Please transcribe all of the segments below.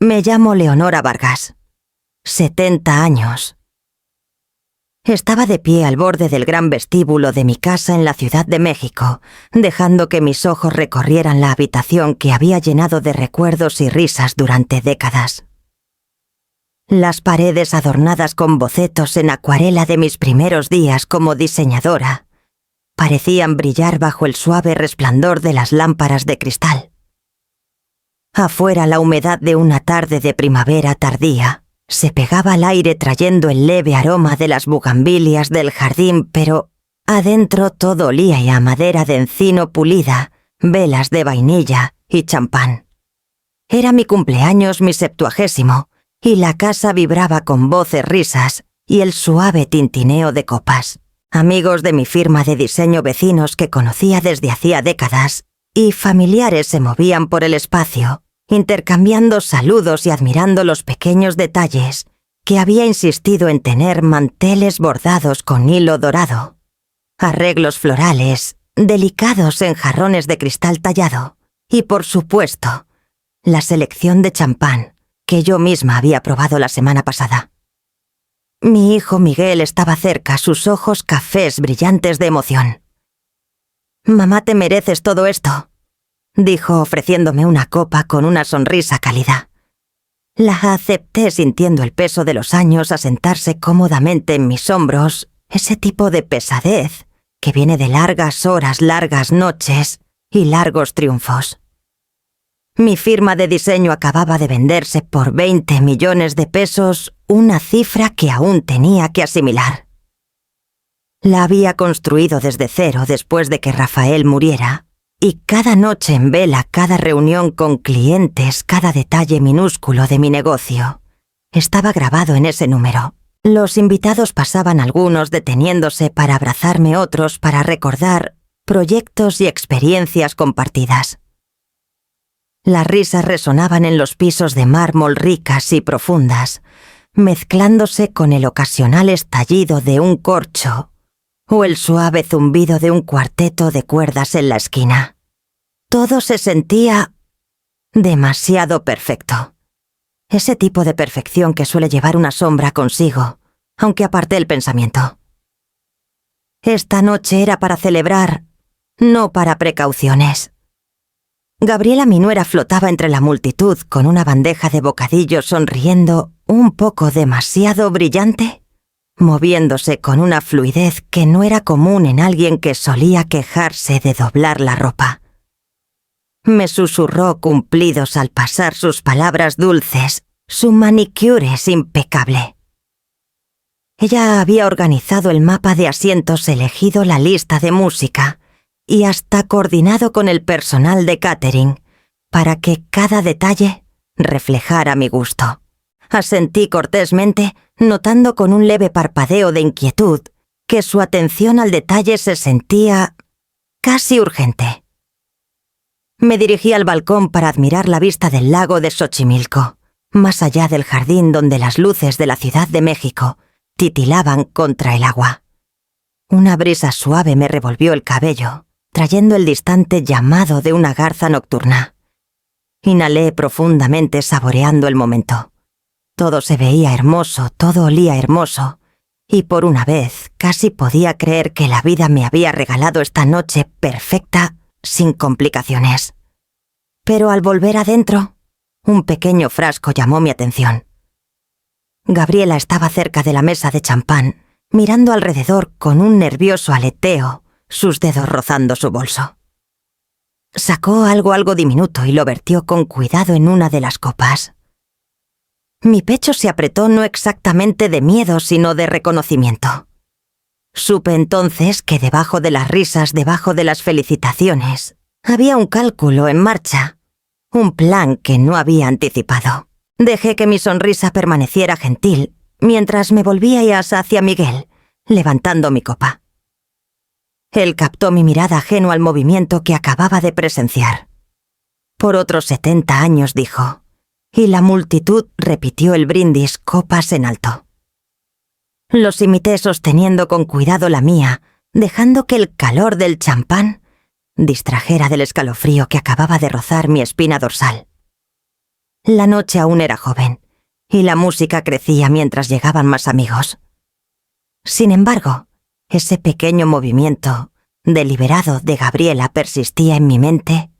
Me llamo Leonora Vargas. 70 años. Estaba de pie al borde del gran vestíbulo de mi casa en la Ciudad de México, dejando que mis ojos recorrieran la habitación que había llenado de recuerdos y risas durante décadas. Las paredes adornadas con bocetos en acuarela de mis primeros días como diseñadora parecían brillar bajo el suave resplandor de las lámparas de cristal. Afuera, la humedad de una tarde de primavera tardía se pegaba al aire trayendo el leve aroma de las bugambilias del jardín, pero adentro todo olía a madera de encino pulida, velas de vainilla y champán. Era mi cumpleaños, mi 70º, y la casa vibraba con voces, risas y el suave tintineo de copas. Amigos de mi firma de diseño, vecinos que conocía desde hacía décadas, y familiares se movían por el espacio, intercambiando saludos y admirando los pequeños detalles que había insistido en tener: manteles bordados con hilo dorado, arreglos florales, delicados en jarrones de cristal tallado y, por supuesto, la selección de champán que yo misma había probado la semana pasada. Mi hijo Miguel estaba cerca, sus ojos cafés brillantes de emoción. «Mamá, te mereces todo esto», dijo ofreciéndome una copa con una sonrisa cálida. La acepté sintiendo el peso de los años asentarse cómodamente en mis hombros, ese tipo de pesadez que viene de largas horas, largas noches y largos triunfos. Mi firma de diseño acababa de venderse por 20 millones de pesos, una cifra que aún tenía que asimilar. La había construido desde cero después de que Rafael muriera, y cada noche en vela, cada reunión con clientes, cada detalle minúsculo de mi negocio estaba grabado en ese número. Los invitados pasaban, algunos deteniéndose para abrazarme, otros para recordar proyectos y experiencias compartidas. Las risas resonaban en los pisos de mármol ricas y profundas, mezclándose con el ocasional estallido de un corcho o el suave zumbido de un cuarteto de cuerdas en la esquina. Todo se sentía demasiado perfecto. Ese tipo de perfección que suele llevar una sombra consigo, aunque aparté el pensamiento. Esta noche era para celebrar, no para precauciones. Gabriela, mi nuera, flotaba entre la multitud con una bandeja de bocadillos, sonriendo un poco demasiado brillante, moviéndose con una fluidez que no era común en alguien que solía quejarse de doblar la ropa. Me susurró cumplidos al pasar sus palabras dulces, su manicure es impecable. Ella había organizado el mapa de asientos, elegido la lista de música y hasta coordinado con el personal de catering para que cada detalle reflejara mi gusto. Asentí cortésmente, notando con un leve parpadeo de inquietud que su atención al detalle se sentía casi urgente. Me dirigí al balcón para admirar la vista del lago de Xochimilco, más allá del jardín donde las luces de la Ciudad de México titilaban contra el agua. Una brisa suave me revolvió el cabello, trayendo el distante llamado de una garza nocturna. Inhalé profundamente, saboreando el momento. Todo se veía hermoso, todo olía hermoso, y por una vez casi podía creer que la vida me había regalado esta noche perfecta, sin complicaciones. Pero al volver adentro, un pequeño frasco llamó mi atención. Gabriela estaba cerca de la mesa de champán, mirando alrededor con un nervioso aleteo, sus dedos rozando su bolso. Sacó algo diminuto y lo vertió con cuidado en una de las copas. Mi pecho se apretó, no exactamente de miedo, sino de reconocimiento. Supe entonces que debajo de las risas, debajo de las felicitaciones, había un cálculo en marcha, un plan que no había anticipado. Dejé que mi sonrisa permaneciera gentil mientras me volvía hacia Miguel, levantando mi copa. Él captó mi mirada, ajeno al movimiento que acababa de presenciar. «Por otros 70 años», dijo, y la multitud repitió el brindis, copas en alto. Los imité sosteniendo con cuidado la mía, dejando que el calor del champán distrajera del escalofrío que acababa de rozar mi espina dorsal. La noche aún era joven, y la música crecía mientras llegaban más amigos. Sin embargo, ese pequeño movimiento, deliberado de Gabriela persistía en mi mente,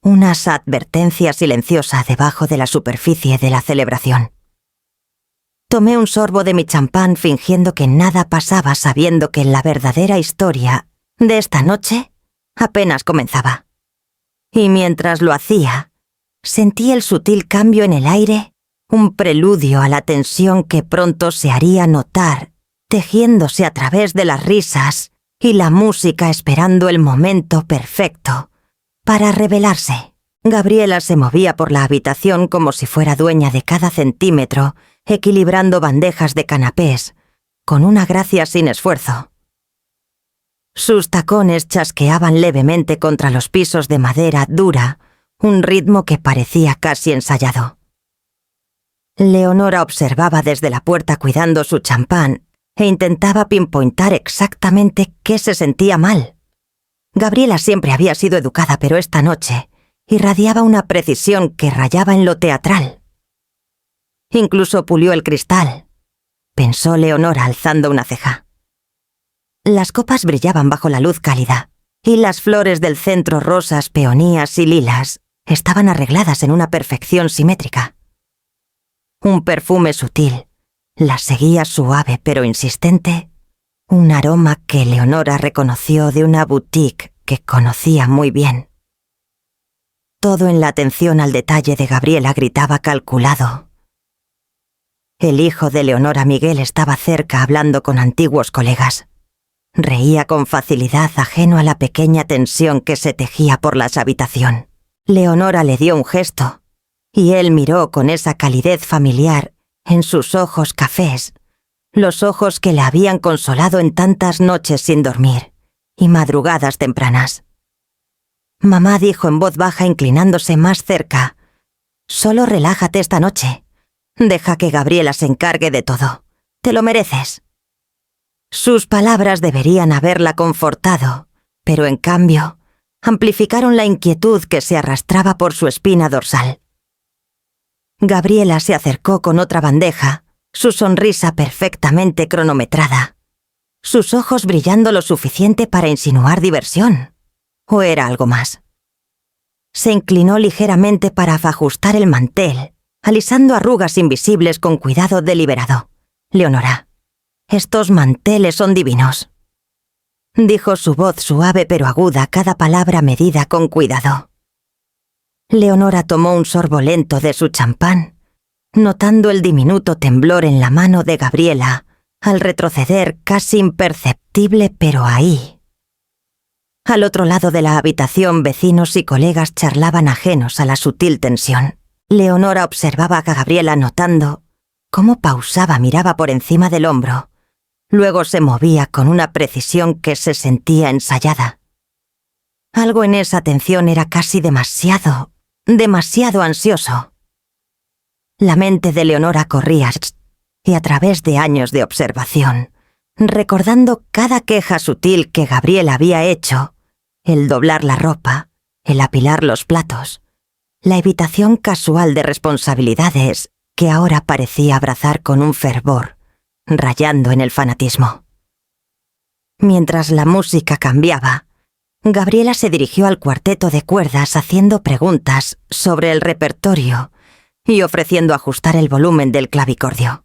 una advertencia silenciosa debajo de la superficie de la celebración. Tomé un sorbo de mi champán fingiendo que nada pasaba, sabiendo que la verdadera historia de esta noche apenas comenzaba. Y mientras lo hacía, sentí el sutil cambio en el aire, un preludio a la tensión que pronto se haría notar, tejiéndose a través de las risas y la música esperando el momento perfecto para revelarse. Gabriela se movía por la habitación como si fuera dueña de cada centímetro, equilibrando bandejas de canapés, con una gracia sin esfuerzo. Sus tacones chasqueaban levemente contra los pisos de madera dura, un ritmo que parecía casi ensayado. Leonora observaba desde la puerta cuidando su champán e intentaba pinpointar exactamente qué se sentía mal. Gabriela siempre había sido educada, pero esta noche irradiaba una precisión que rayaba en lo teatral. Incluso pulió el cristal, pensó Leonora alzando una ceja. Las copas brillaban bajo la luz cálida, y las flores del centro, rosas, peonías y lilas, estaban arregladas en una perfección simétrica. Un perfume sutil la seguía suave pero insistente, un aroma que Leonora reconoció de una boutique que conocía muy bien. Todo en la atención al detalle de Gabriela gritaba calculado. El hijo de Leonora, Miguel, estaba cerca hablando con antiguos colegas. Reía con facilidad, ajeno a la pequeña tensión que se tejía por la habitación. Leonora le dio un gesto, y él miró con esa calidez familiar en sus ojos cafés, los ojos que la habían consolado en tantas noches sin dormir y madrugadas tempranas. Mamá dijo en voz baja, inclinándose más cerca: «Solo relájate esta noche. Deja que Gabriela se encargue de todo. Te lo mereces». Sus palabras deberían haberla confortado, pero en cambio amplificaron la inquietud que se arrastraba por su espina dorsal. Gabriela se acercó con otra bandeja, su sonrisa perfectamente cronometrada, sus ojos brillando lo suficiente para insinuar diversión. ¿O era algo más? Se inclinó ligeramente para ajustar el mantel, alisando arrugas invisibles con cuidado deliberado. «Leonora, estos manteles son divinos», dijo su voz suave pero aguda, cada palabra medida con cuidado. Leonora tomó un sorbo lento de su champán, notando el diminuto temblor en la mano de Gabriela, al retroceder casi imperceptible, pero ahí. Al otro lado de la habitación, vecinos y colegas charlaban ajenos a la sutil tensión. Leonora observaba a Gabriela notando cómo pausaba, miraba por encima del hombro. Luego se movía con una precisión que se sentía ensayada. Algo en esa atención era casi demasiado ansioso. La mente de Leonora corría, y a través de años de observación, recordando cada queja sutil que Gabriela había hecho, el doblar la ropa, el apilar los platos, la evitación casual de responsabilidades que ahora parecía abrazar con un fervor, rayando en el fanatismo. Mientras la música cambiaba, Gabriela se dirigió al cuarteto de cuerdas haciendo preguntas sobre el repertorio y ofreciendo ajustar el volumen del clavicordio.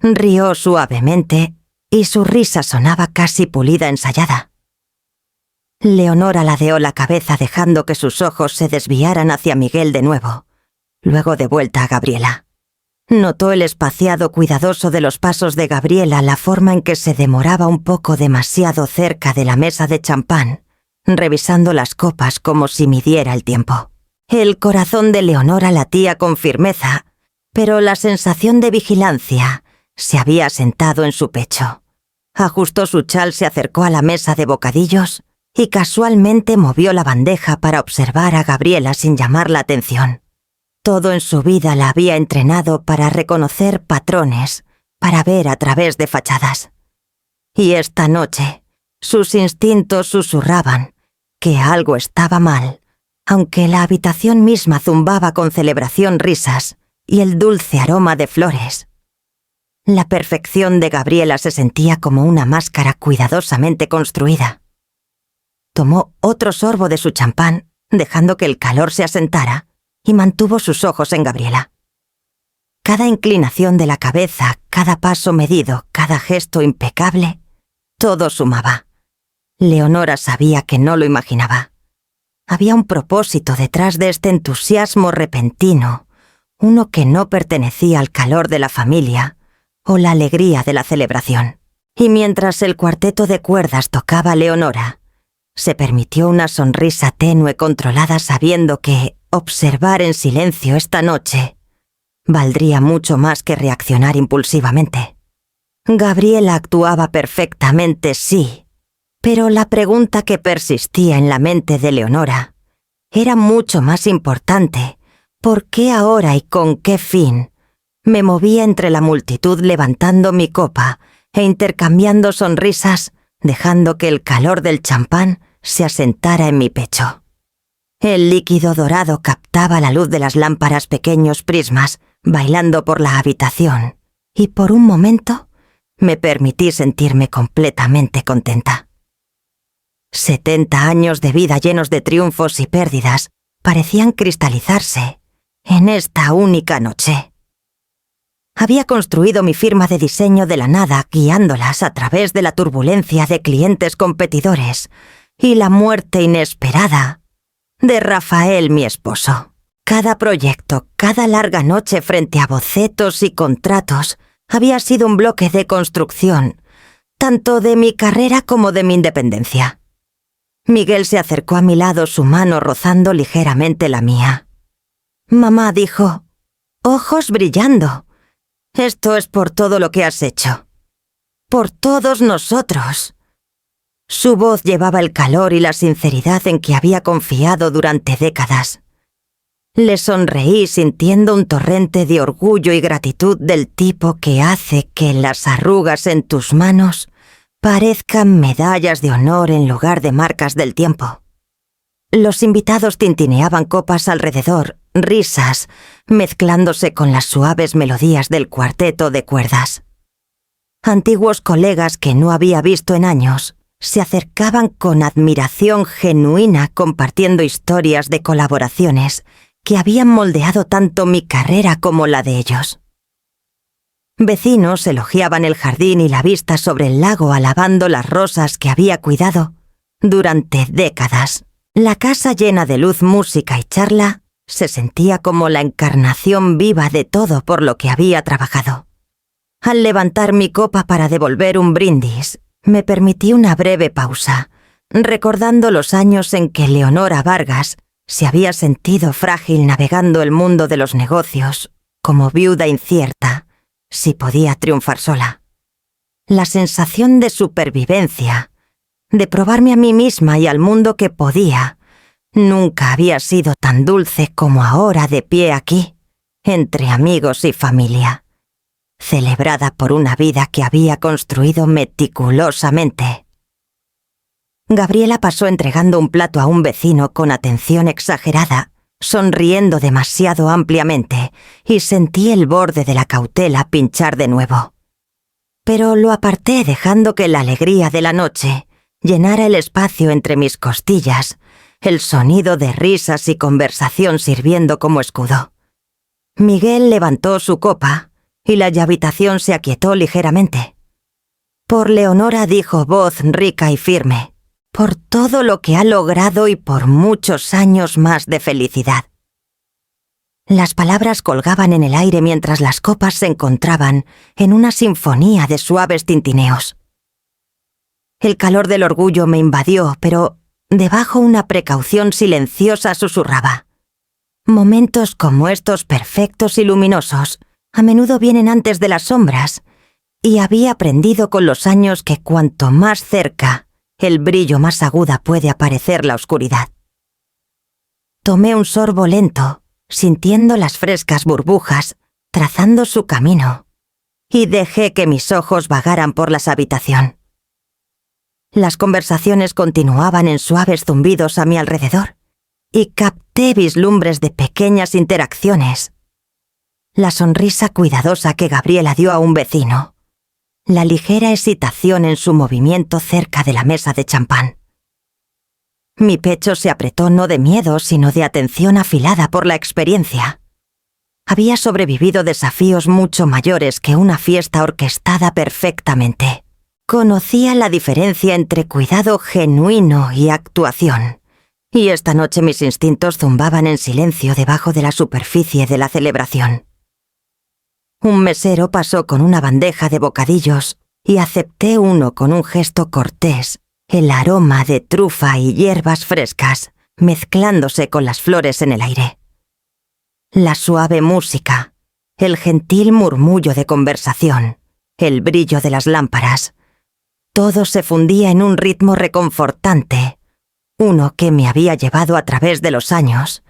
Rió suavemente y su risa sonaba casi pulida, ensayada. Leonora ladeó la cabeza dejando que sus ojos se desviaran hacia Miguel de nuevo, luego de vuelta a Gabriela. Notó el espaciado cuidadoso de los pasos de Gabriela, la forma en que se demoraba un poco demasiado cerca de la mesa de champán, revisando las copas como si midiera el tiempo. El corazón de Leonora latía con firmeza, pero la sensación de vigilancia se había asentado en su pecho. Ajustó su chal, se acercó a la mesa de bocadillos y casualmente movió la bandeja para observar a Gabriela sin llamar la atención. Todo en su vida la había entrenado para reconocer patrones, para ver a través de fachadas. Y esta noche, sus instintos susurraban que algo estaba mal, aunque la habitación misma zumbaba con celebración risas y el dulce aroma de flores. La perfección de Gabriela se sentía como una máscara cuidadosamente construida. Tomó otro sorbo de su champán, dejando que el calor se asentara, y mantuvo sus ojos en Gabriela. Cada inclinación de la cabeza, cada paso medido, cada gesto impecable, todo sumaba. Leonora sabía que no lo imaginaba. Había un propósito detrás de este entusiasmo repentino, uno que no pertenecía al calor de la familia o la alegría de la celebración. Y mientras el cuarteto de cuerdas tocaba a Leonora, se permitió una sonrisa tenue controlada sabiendo que observar en silencio esta noche valdría mucho más que reaccionar impulsivamente. Gabriela actuaba perfectamente, sí, pero la pregunta que persistía en la mente de Leonora era mucho más importante. ¿Por qué ahora y con qué fin me movía entre la multitud levantando mi copa e intercambiando sonrisas, dejando que el calor del champán se asentara en mi pecho? El líquido dorado captaba la luz de las lámparas pequeños prismas bailando por la habitación, y por un momento me permití sentirme completamente contenta. 70 años de vida llenos de triunfos y pérdidas parecían cristalizarse en esta única noche. Había construido mi firma de diseño de la nada, guiándolas a través de la turbulencia de clientes competidores y la muerte inesperada de Rafael, mi esposo. Cada proyecto, cada larga noche frente a bocetos y contratos había sido un bloque de construcción, tanto de mi carrera como de mi independencia. Miguel se acercó a mi lado, su mano rozando ligeramente la mía. Mamá dijo, «Ojos brillando. Esto es por todo lo que has hecho. Por todos nosotros». Su voz llevaba el calor y la sinceridad en que había confiado durante décadas. Le sonreí sintiendo un torrente de orgullo y gratitud del tipo que hace que las arrugas en tus manos parezcan medallas de honor en lugar de marcas del tiempo. Los invitados tintineaban copas alrededor, risas, mezclándose con las suaves melodías del cuarteto de cuerdas. Antiguos colegas que no había visto en años se acercaban con admiración genuina compartiendo historias de colaboraciones que habían moldeado tanto mi carrera como la de ellos. Vecinos elogiaban el jardín y la vista sobre el lago alabando las rosas que había cuidado durante décadas. La casa llena de luz, música y charla se sentía como la encarnación viva de todo por lo que había trabajado. Al levantar mi copa para devolver un brindis, me permití una breve pausa, recordando los años en que Leonora Vargas se había sentido frágil navegando el mundo de los negocios, como viuda incierta, si podía triunfar sola. La sensación de supervivencia, de probarme a mí misma y al mundo que podía, nunca había sido tan dulce como ahora de pie aquí, entre amigos y familia, celebrada por una vida que había construido meticulosamente. Gabriela pasó entregando un plato a un vecino con atención exagerada, sonriendo demasiado ampliamente, y sentí el borde de la cautela pinchar de nuevo. Pero lo aparté dejando que la alegría de la noche llenara el espacio entre mis costillas, el sonido de risas y conversación sirviendo como escudo. Miguel levantó su copa y la habitación se aquietó ligeramente. Por Leonora dijo voz rica y firme, por todo lo que ha logrado y por muchos años más de felicidad. Las palabras colgaban en el aire mientras las copas se encontraban en una sinfonía de suaves tintineos. El calor del orgullo me invadió, pero debajo una precaución silenciosa susurraba. Momentos como estos perfectos y luminosos a menudo vienen antes de las sombras, y había aprendido con los años que cuanto más cerca, el brillo más aguda puede aparecer la oscuridad. Tomé un sorbo lento, sintiendo las frescas burbujas trazando su camino, y dejé que mis ojos vagaran por la habitación. Las conversaciones continuaban en suaves zumbidos a mi alrededor, y capté vislumbres de pequeñas interacciones. La sonrisa cuidadosa que Gabriela dio a un vecino. La ligera excitación en su movimiento cerca de la mesa de champán. Mi pecho se apretó no de miedo, sino de atención afilada por la experiencia. Había sobrevivido desafíos mucho mayores que una fiesta orquestada perfectamente. Conocía la diferencia entre cuidado genuino y actuación. Y esta noche mis instintos zumbaban en silencio debajo de la superficie de la celebración. Un mesero pasó con una bandeja de bocadillos y acepté uno con un gesto cortés, el aroma de trufa y hierbas frescas mezclándose con las flores en el aire. La suave música, el gentil murmullo de conversación, el brillo de las lámparas, todo se fundía en un ritmo reconfortante, uno que me había llevado a través de los años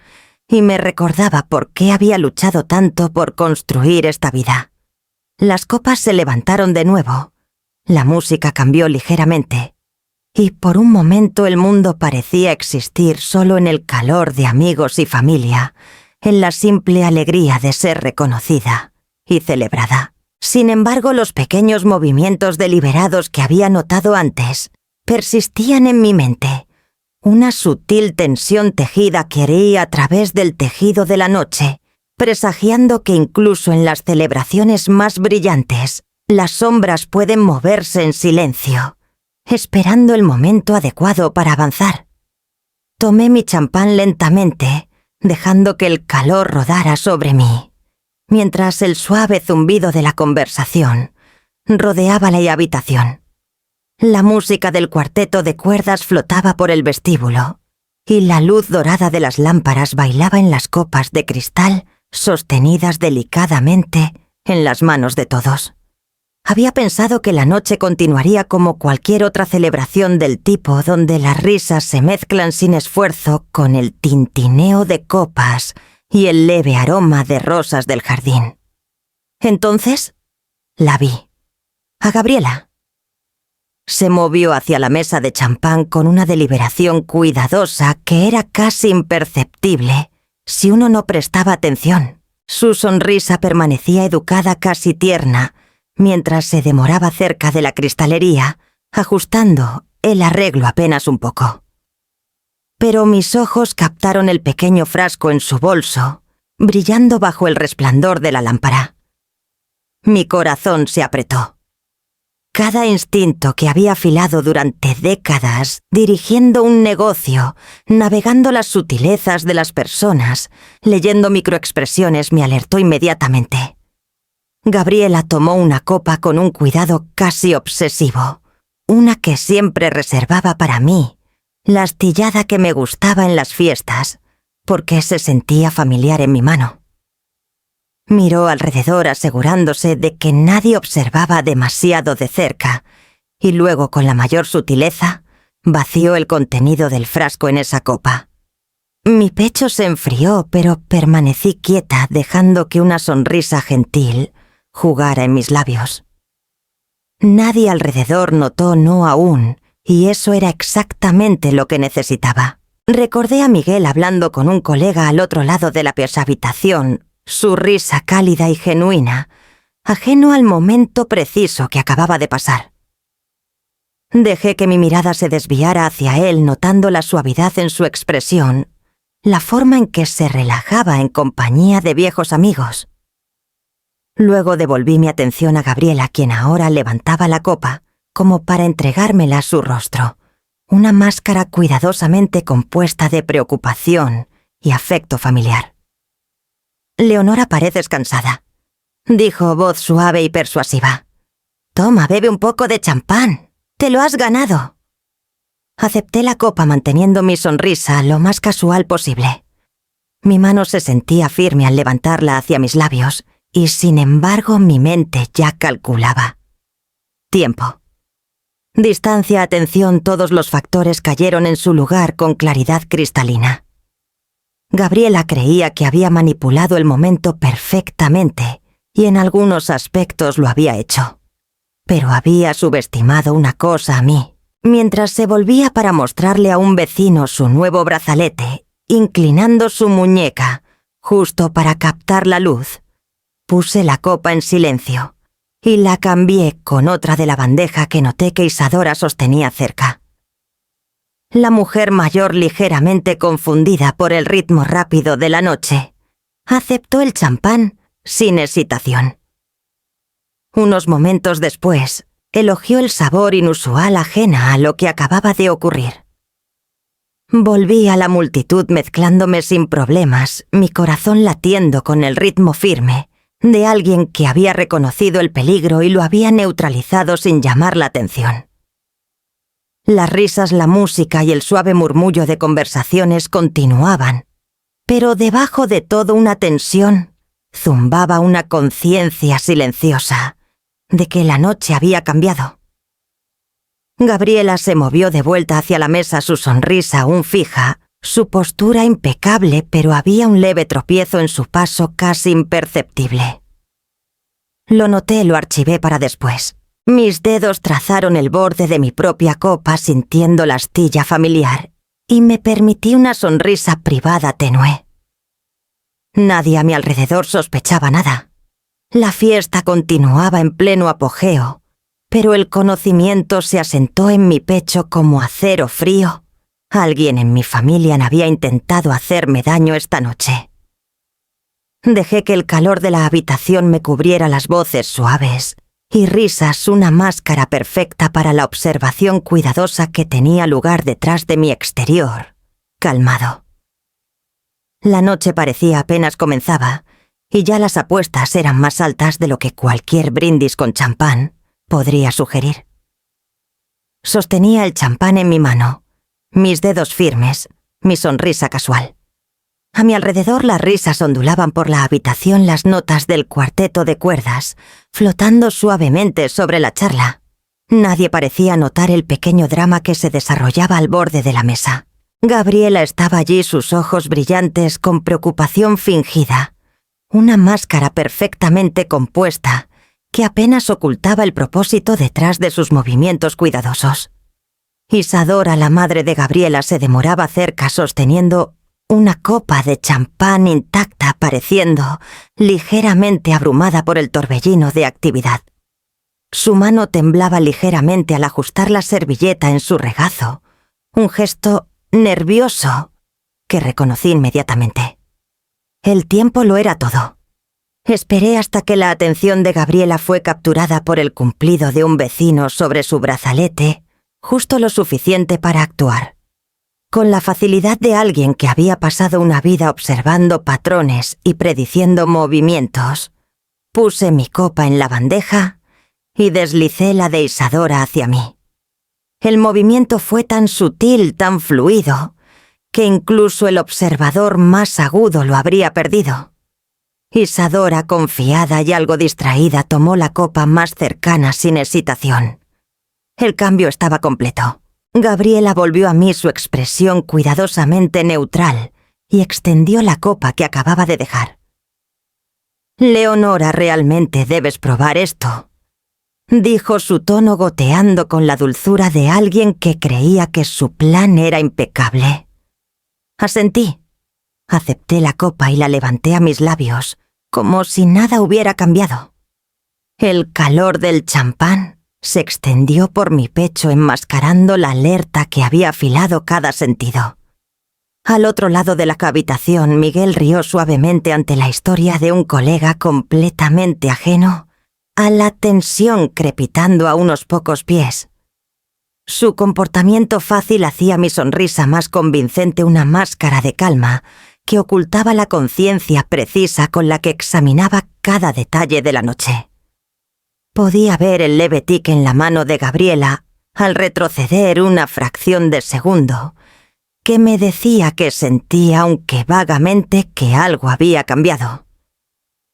y me recordaba por qué había luchado tanto por construir esta vida. Las copas se levantaron de nuevo, la música cambió ligeramente, y por un momento el mundo parecía existir solo en el calor de amigos y familia, en la simple alegría de ser reconocida y celebrada. Sin embargo, los pequeños movimientos deliberados que había notado antes persistían en mi mente. Una sutil tensión tejida que hería a través del tejido de la noche, presagiando que incluso en las celebraciones más brillantes, las sombras pueden moverse en silencio, esperando el momento adecuado para avanzar. Tomé mi champán lentamente, dejando que el calor rodara sobre mí, mientras el suave zumbido de la conversación rodeaba la habitación. La música del cuarteto de cuerdas flotaba por el vestíbulo, y la luz dorada de las lámparas bailaba en las copas de cristal sostenidas delicadamente en las manos de todos. Había pensado que la noche continuaría como cualquier otra celebración del tipo donde las risas se mezclan sin esfuerzo con el tintineo de copas y el leve aroma de rosas del jardín. Entonces, la vi. A Gabriela. Se movió hacia la mesa de champán con una deliberación cuidadosa que era casi imperceptible si uno no prestaba atención. Su sonrisa permanecía educada, casi tierna, mientras se demoraba cerca de la cristalería, ajustando el arreglo apenas un poco. Pero mis ojos captaron el pequeño frasco en su bolso, brillando bajo el resplandor de la lámpara. Mi corazón se apretó. Cada instinto que había afilado durante décadas, dirigiendo un negocio, navegando las sutilezas de las personas, leyendo microexpresiones, me alertó inmediatamente. Gabriela tomó una copa con un cuidado casi obsesivo, una que siempre reservaba para mí, la astillada que me gustaba en las fiestas, porque se sentía familiar en mi mano. Miró alrededor asegurándose de que nadie observaba demasiado de cerca, y luego, con la mayor sutileza, vació el contenido del frasco en esa copa. Mi pecho se enfrió, pero permanecí quieta, dejando que una sonrisa gentil jugara en mis labios. Nadie alrededor notó no aún, y eso era exactamente lo que necesitaba. Recordé a Miguel hablando con un colega al otro lado de la habitación, su risa cálida y genuina, ajeno al momento preciso que acababa de pasar. Dejé que mi mirada se desviara hacia él, notando la suavidad en su expresión, la forma en que se relajaba en compañía de viejos amigos. Luego devolví mi atención a Gabriela, quien ahora levantaba la copa, como para entregármela a su rostro, una máscara cuidadosamente compuesta de preocupación y afecto familiar. «Leonora, pareces cansada», dijo voz suave y persuasiva. «Toma, bebe un poco de champán. Te lo has ganado». Acepté la copa manteniendo mi sonrisa lo más casual posible. Mi mano se sentía firme al levantarla hacia mis labios y, sin embargo, mi mente ya calculaba. Tiempo. Distancia, atención, todos los factores cayeron en su lugar con claridad cristalina. Gabriela creía que había manipulado el momento perfectamente y en algunos aspectos lo había hecho. Pero había subestimado una cosa a mí. Mientras se volvía para mostrarle a un vecino su nuevo brazalete, inclinando su muñeca, justo para captar la luz. Puse la copa en silencio y la cambié con otra de la bandeja que noté que Isadora sostenía cerca. La mujer mayor, ligeramente confundida por el ritmo rápido de la noche, aceptó el champán sin hesitación. Unos momentos después, elogió el sabor inusual ajena a lo que acababa de ocurrir. Volví a la multitud mezclándome sin problemas, mi corazón latiendo con el ritmo firme de alguien que había reconocido el peligro y lo había neutralizado sin llamar la atención. Las risas, la música y el suave murmullo de conversaciones continuaban, pero debajo de todo una tensión zumbaba una conciencia silenciosa de que la noche había cambiado. Gabriela se movió de vuelta hacia la mesa, su sonrisa aún fija, su postura impecable, pero había un leve tropiezo en su paso casi imperceptible. Lo noté, lo archivé para después. Mis dedos trazaron el borde de mi propia copa sintiendo la astilla familiar y me permití una sonrisa privada tenue. Nadie a mi alrededor sospechaba nada. La fiesta continuaba en pleno apogeo, pero el conocimiento se asentó en mi pecho como acero frío. Alguien en mi familia había intentado hacerme daño esta noche. Dejé que el calor de la habitación me cubriera las voces suaves y risas, una máscara perfecta para la observación cuidadosa que tenía lugar detrás de mi exterior, calmado. La noche parecía apenas comenzaba, y ya las apuestas eran más altas de lo que cualquier brindis con champán podría sugerir. Sostenía el champán en mi mano, mis dedos firmes, mi sonrisa casual. A mi alrededor las risas ondulaban por la habitación, las notas del cuarteto de cuerdas, flotando suavemente sobre la charla. Nadie parecía notar el pequeño drama que se desarrollaba al borde de la mesa. Gabriela estaba allí, sus ojos brillantes con preocupación fingida, una máscara perfectamente compuesta que apenas ocultaba el propósito detrás de sus movimientos cuidadosos. Isadora, la madre de Gabriela, se demoraba cerca sosteniendo una copa de champán intacta, pareciendo ligeramente abrumada por el torbellino de actividad. Su mano temblaba ligeramente al ajustar la servilleta en su regazo, un gesto nervioso que reconocí inmediatamente. El tiempo lo era todo. Esperé hasta que la atención de Gabriela fue capturada por el cumplido de un vecino sobre su brazalete, justo lo suficiente para actuar. Con la facilidad de alguien que había pasado una vida observando patrones y prediciendo movimientos, puse mi copa en la bandeja y deslicé la de Isadora hacia mí. El movimiento fue tan sutil, tan fluido, que incluso el observador más agudo lo habría perdido. Isadora, confiada y algo distraída, tomó la copa más cercana sin hesitación. El cambio estaba completo. Gabriela volvió a mí su expresión cuidadosamente neutral y extendió la copa que acababa de dejar. «Leonora, realmente debes probar esto», dijo, su tono goteando con la dulzura de alguien que creía que su plan era impecable. Asentí. Acepté la copa y la levanté a mis labios, como si nada hubiera cambiado. El calor del champán se extendió por mi pecho enmascarando la alerta que había afilado cada sentido. Al otro lado de la habitación, Miguel rió suavemente ante la historia de un colega completamente ajeno a la tensión crepitando a unos pocos pies. Su comportamiento fácil hacía mi sonrisa más convincente, una máscara de calma que ocultaba la conciencia precisa con la que examinaba cada detalle de la noche. Podía ver el leve tic en la mano de Gabriela al retroceder una fracción de segundo, que me decía que sentía, aunque vagamente, que algo había cambiado.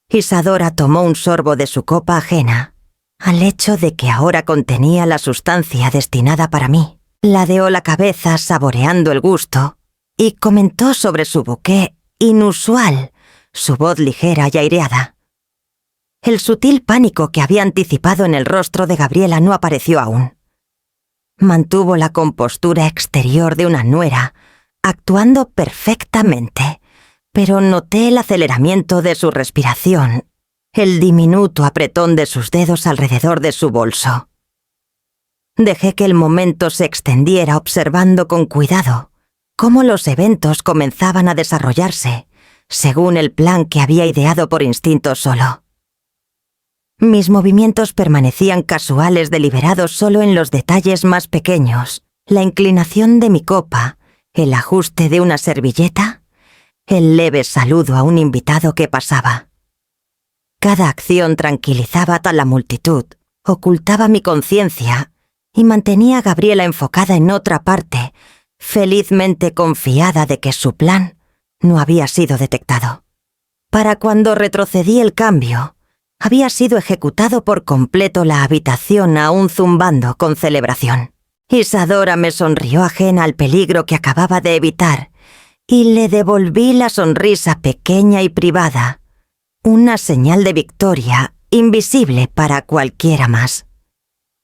Isadora tomó un sorbo de su copa ajena, al hecho de que ahora contenía la sustancia destinada para mí. Ladeó la cabeza saboreando el gusto y comentó sobre su bouquet inusual, su voz ligera y aireada. El sutil pánico que había anticipado en el rostro de Gabriela no apareció aún. Mantuvo la compostura exterior de una nuera, actuando perfectamente, pero noté el aceleramiento de su respiración, el diminuto apretón de sus dedos alrededor de su bolso. Dejé que el momento se extendiera observando con cuidado cómo los eventos comenzaban a desarrollarse, según el plan que había ideado por instinto solo. Mis movimientos permanecían casuales, deliberados solo en los detalles más pequeños, la inclinación de mi copa, el ajuste de una servilleta, el leve saludo a un invitado que pasaba. Cada acción tranquilizaba a la multitud, ocultaba mi conciencia y mantenía a Gabriela enfocada en otra parte, felizmente confiada de que su plan no había sido detectado. Para cuando retrocedí el cambio, había sido ejecutado por completo, la habitación aún zumbando con celebración. Isadora me sonrió ajena al peligro que acababa de evitar y le devolví la sonrisa pequeña y privada, una señal de victoria invisible para cualquiera más.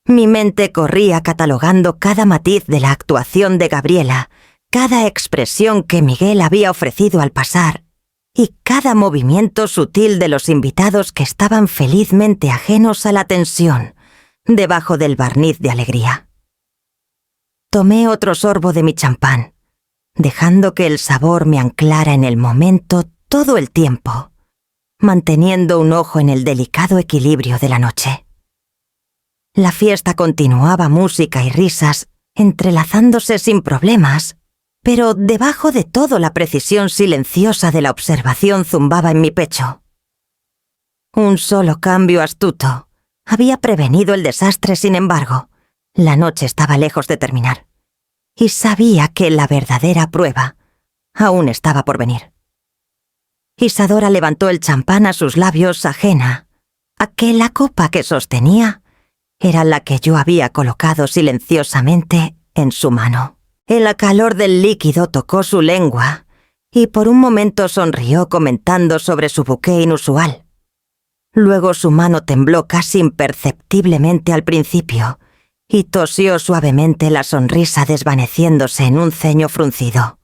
Mi mente corría catalogando cada matiz de la actuación de Gabriela, cada expresión que Miguel había ofrecido al pasar y cada movimiento sutil de los invitados que estaban felizmente ajenos a la tensión, debajo del barniz de alegría. Tomé otro sorbo de mi champán, dejando que el sabor me anclara en el momento todo el tiempo, manteniendo un ojo en el delicado equilibrio de la noche. La fiesta continuaba, música y risas, entrelazándose sin problemas, pero debajo de todo la precisión silenciosa de la observación zumbaba en mi pecho. Un solo cambio astuto había prevenido el desastre. Sin embargo, la noche estaba lejos de terminar, y sabía que la verdadera prueba aún estaba por venir. Isadora levantó el champán a sus labios, ajena a que la copa que sostenía era la que yo había colocado silenciosamente en su mano. El calor del líquido tocó su lengua y por un momento sonrió comentando sobre su buque inusual. Luego su mano tembló casi imperceptiblemente al principio y tosió suavemente, la sonrisa desvaneciéndose en un ceño fruncido.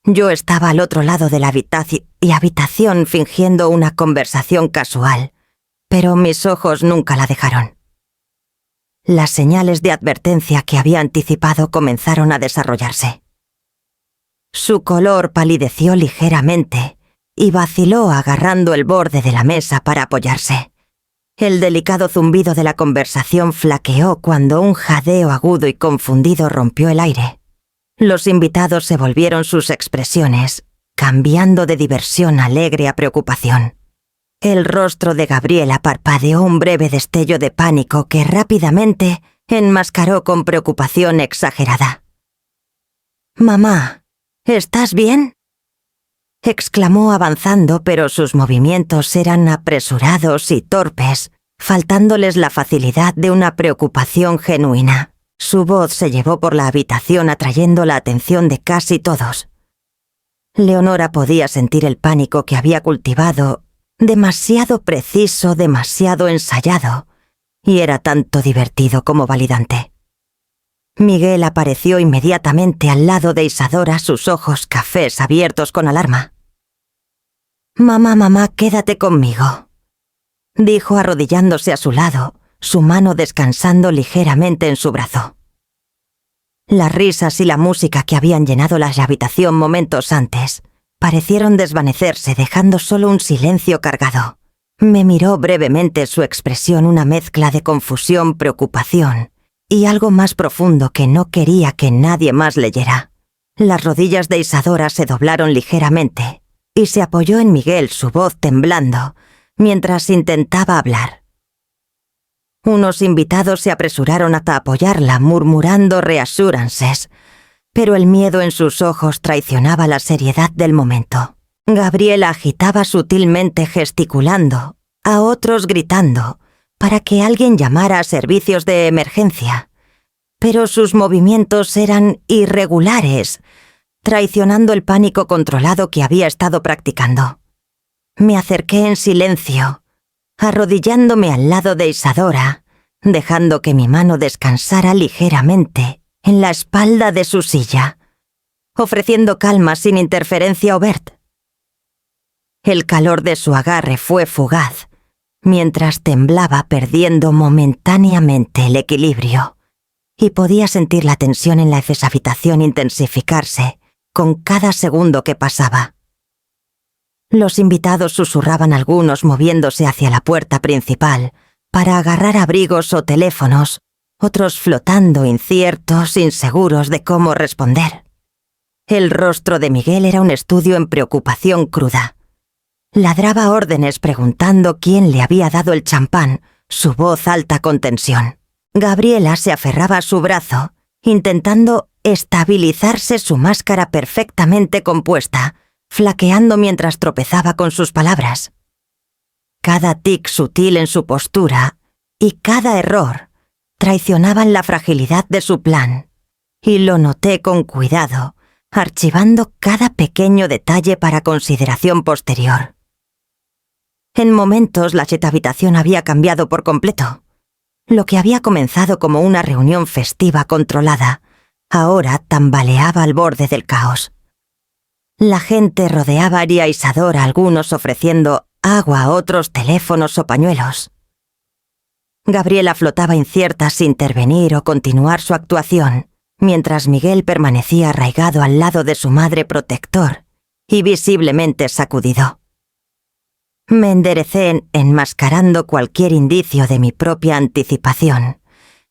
Yo estaba al otro lado de la habitación fingiendo una conversación casual, pero mis ojos nunca la dejaron. Las señales de advertencia que había anticipado comenzaron a desarrollarse. Su color palideció ligeramente y vaciló agarrando el borde de la mesa para apoyarse. El delicado zumbido de la conversación flaqueó cuando un jadeo agudo y confundido rompió el aire. Los invitados se volvieron sus expresiones, cambiando de diversión alegre a preocupación. El rostro de Gabriela parpadeó un breve destello de pánico que rápidamente enmascaró con preocupación exagerada. «Mamá, ¿estás bien?», exclamó avanzando, pero sus movimientos eran apresurados y torpes, faltándoles la facilidad de una preocupación genuina. Su voz se llevó por la habitación atrayendo la atención de casi todos. Leonora podía sentir el pánico que había cultivado, demasiado preciso, demasiado ensayado, y era tanto divertido como validante. Miguel apareció inmediatamente al lado de Isadora, sus ojos cafés abiertos con alarma. «Mamá, quédate conmigo», dijo arrodillándose a su lado, su mano descansando ligeramente en su brazo. Las risas y la música que habían llenado la habitación momentos antes parecieron desvanecerse, dejando solo un silencio cargado. Me miró brevemente, su expresión una mezcla de confusión, preocupación y algo más profundo que no quería que nadie más leyera. Las rodillas de Isadora se doblaron ligeramente y se apoyó en Miguel, su voz temblando, mientras intentaba hablar. Unos invitados se apresuraron hasta apoyarla, murmurando reassurances, pero el miedo en sus ojos traicionaba la seriedad del momento. Gabriela agitaba sutilmente, gesticulando, a otros gritando, para que alguien llamara a servicios de emergencia, pero sus movimientos eran irregulares, traicionando el pánico controlado que había estado practicando. Me acerqué en silencio, arrodillándome al lado de Isadora, dejando que mi mano descansara ligeramente en la espalda de su silla. ofreciendo calma sin interferencia overt. El calor de su agarre fue fugaz, mientras temblaba perdiendo momentáneamente el equilibrio, y podía sentir la tensión en la habitación intensificarse con cada segundo que pasaba. Los invitados susurraban, algunos moviéndose hacia la puerta principal para agarrar abrigos o teléfonos, otros flotando inciertos, inseguros de cómo responder. El rostro de Miguel era un estudio en preocupación cruda. Ladraba órdenes preguntando quién le había dado el champán, su voz alta con tensión. Gabriela se aferraba a su brazo, intentando estabilizarse, su máscara perfectamente compuesta, flaqueando mientras tropezaba con sus palabras. Cada tic sutil en su postura y cada error traicionaban la fragilidad de su plan, y lo noté con cuidado, archivando cada pequeño detalle para consideración posterior. En momentos la habitación había cambiado por completo. Lo que había comenzado como una reunión festiva controlada, ahora tambaleaba al borde del caos. La gente rodeaba a Aria Isadora, algunos ofreciendo agua, otros teléfonos o pañuelos. Gabriela flotaba incierta si intervenir o continuar su actuación, mientras Miguel permanecía arraigado al lado de su madre protector y visiblemente sacudido. Me enderecé enmascarando cualquier indicio de mi propia anticipación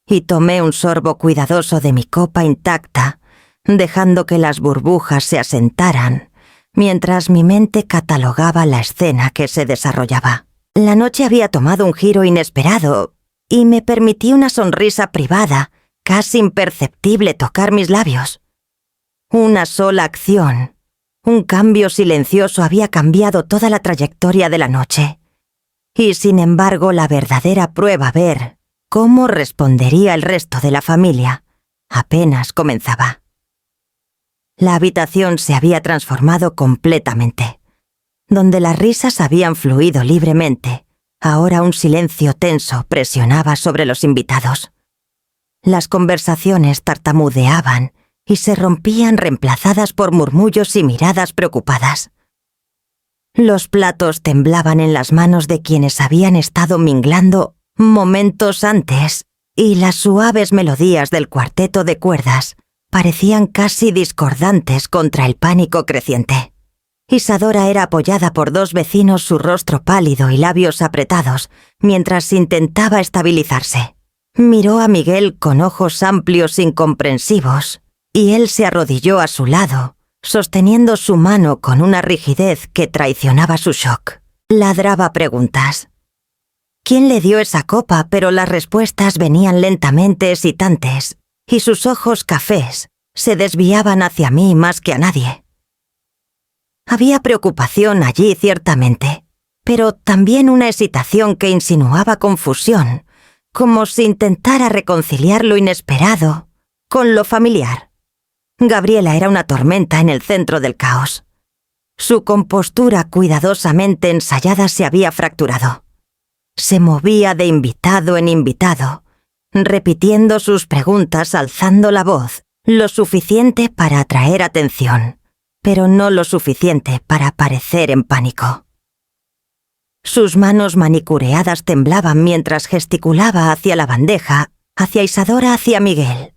y tomé un sorbo cuidadoso de mi copa intacta, dejando que las burbujas se asentaran mientras mi mente catalogaba la escena que se desarrollaba. La noche había tomado un giro inesperado y me permití una sonrisa privada, casi imperceptible, tocar mis labios. Una sola acción, un cambio silencioso había cambiado toda la trayectoria de la noche. Y sin embargo, la verdadera prueba, ver cómo respondería el resto de la familia, apenas comenzaba. La habitación se había transformado completamente. Donde las risas habían fluido libremente, ahora un silencio tenso presionaba sobre los invitados. Las conversaciones tartamudeaban y se rompían, reemplazadas por murmullos y miradas preocupadas. Los platos temblaban en las manos de quienes habían estado minglando momentos antes, y las suaves melodías del cuarteto de cuerdas parecían casi discordantes contra el pánico creciente. Isadora era apoyada por dos vecinos, su rostro pálido y labios apretados, mientras intentaba estabilizarse. Miró a Miguel con ojos amplios incomprensivos, y él se arrodilló a su lado, sosteniendo su mano con una rigidez que traicionaba su shock. Ladraba preguntas. ¿Quién le dio esa copa? Pero las respuestas venían lentamente hesitantes, y sus ojos cafés se desviaban hacia mí más que a nadie. Había preocupación allí, ciertamente, pero también una hesitación que insinuaba confusión, como si intentara reconciliar lo inesperado con lo familiar. Gabriela era una tormenta en el centro del caos. Su compostura cuidadosamente ensayada se había fracturado. Se movía de invitado en invitado, repitiendo sus preguntas, alzando la voz, lo suficiente para atraer atención, pero no lo suficiente para parecer en pánico. Sus manos manicureadas temblaban mientras gesticulaba hacia la bandeja, hacia Isadora, hacia Miguel,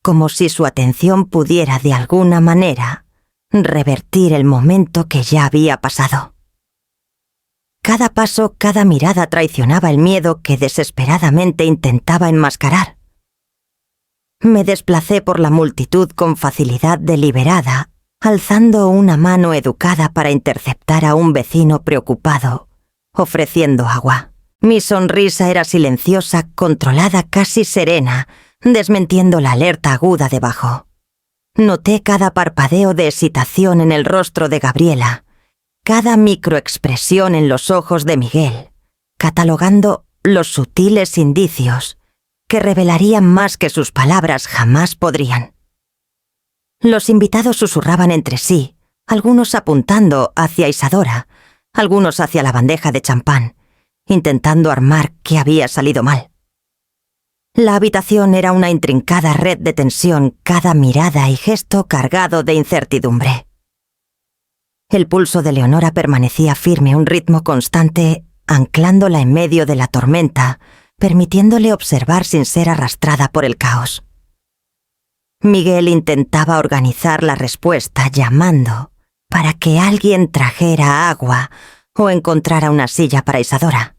como si su atención pudiera de alguna manera revertir el momento que ya había pasado. Cada paso, cada mirada traicionaba el miedo que desesperadamente intentaba enmascarar. Me desplacé por la multitud con facilidad deliberada, alzando una mano educada para interceptar a un vecino preocupado, ofreciendo agua. Mi sonrisa era silenciosa, controlada, casi serena, desmintiendo la alerta aguda debajo. Noté cada parpadeo de excitación en el rostro de Gabriela, cada microexpresión en los ojos de Miguel, catalogando los sutiles indicios que revelarían más que sus palabras jamás podrían. Los invitados susurraban entre sí, algunos apuntando hacia Isadora, algunos hacia la bandeja de champán, intentando armar qué había salido mal. La habitación era una intrincada red de tensión, cada mirada y gesto cargado de incertidumbre. El pulso de Leonora permanecía firme a un ritmo constante, anclándola en medio de la tormenta, permitiéndole observar sin ser arrastrada por el caos. Miguel intentaba organizar la respuesta llamando para que alguien trajera agua o encontrara una silla para Isadora.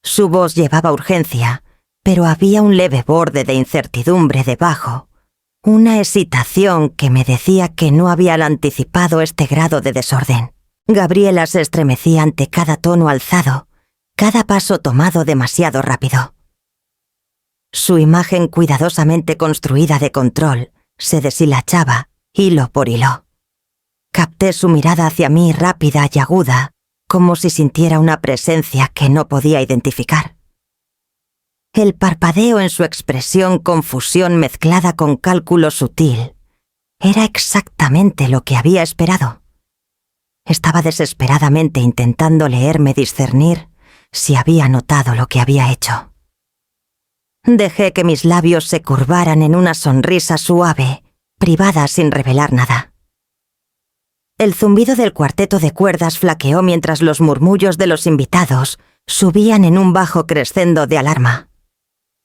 Su voz llevaba urgencia, pero había un leve borde de incertidumbre debajo, una excitación que me decía que no había anticipado este grado de desorden. Gabriela se estremecía ante cada tono alzado, cada paso tomado demasiado rápido. Su imagen cuidadosamente construida de control se deshilachaba hilo por hilo. Capté su mirada hacia mí rápida y aguda, como si sintiera una presencia que no podía identificar. El parpadeo en su expresión, confusión mezclada con cálculo sutil, era exactamente lo que había esperado. Estaba desesperadamente intentando leerme discernir si había notado lo que había hecho. Dejé que mis labios se curvaran en una sonrisa suave, privada sin revelar nada. El zumbido del cuarteto de cuerdas flaqueó mientras los murmullos de los invitados subían en un bajo crescendo de alarma.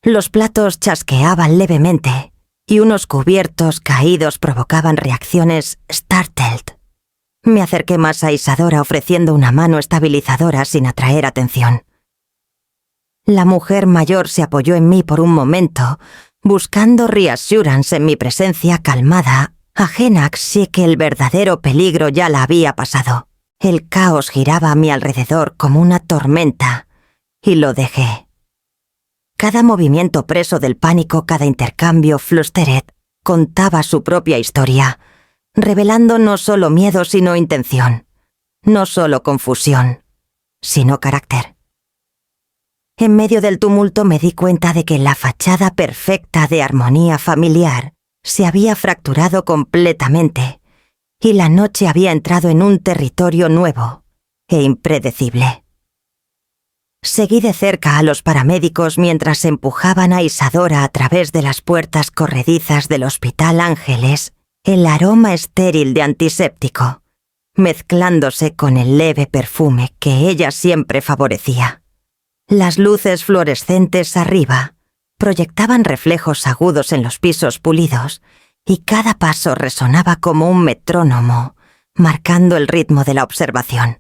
Los platos chasqueaban levemente y unos cubiertos caídos provocaban reacciones startled. Me acerqué más a Isadora ofreciendo una mano estabilizadora sin atraer atención. La mujer mayor se apoyó en mí por un momento, buscando reassurance en mi presencia calmada, ajena si que el verdadero peligro ya la había pasado. El caos giraba a mi alrededor como una tormenta, y lo dejé. Cada movimiento preso del pánico, cada intercambio flustered, contaba su propia historia, revelando no solo miedo sino intención, no solo confusión, sino carácter. En medio del tumulto me di cuenta de que la fachada perfecta de armonía familiar se había fracturado completamente y la noche había entrado en un territorio nuevo e impredecible. Seguí de cerca a los paramédicos mientras empujaban a Isadora a través de las puertas corredizas del Hospital Ángeles, el aroma estéril de antiséptico, mezclándose con el leve perfume que ella siempre favorecía. Las luces fluorescentes arriba proyectaban reflejos agudos en los pisos pulidos y cada paso resonaba como un metrónomo, marcando el ritmo de la observación.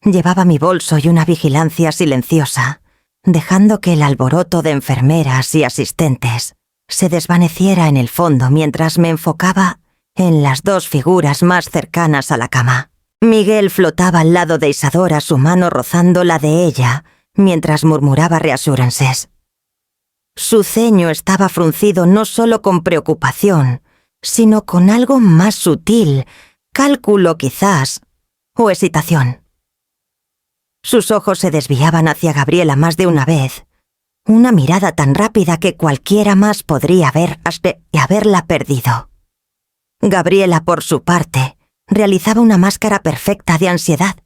Llevaba mi bolso y una vigilancia silenciosa, dejando que el alboroto de enfermeras y asistentes se desvaneciera en el fondo mientras me enfocaba en las dos figuras más cercanas a la cama. Miguel flotaba al lado de Isadora, su mano rozando la de ella, mientras murmuraba reassurances. Su ceño estaba fruncido no solo con preocupación, sino con algo más sutil, cálculo quizás, o excitación. Sus ojos se desviaban hacia Gabriela más de una vez, una mirada tan rápida que cualquiera más podría haberla perdido. Gabriela, por su parte, realizaba una máscara perfecta de ansiedad.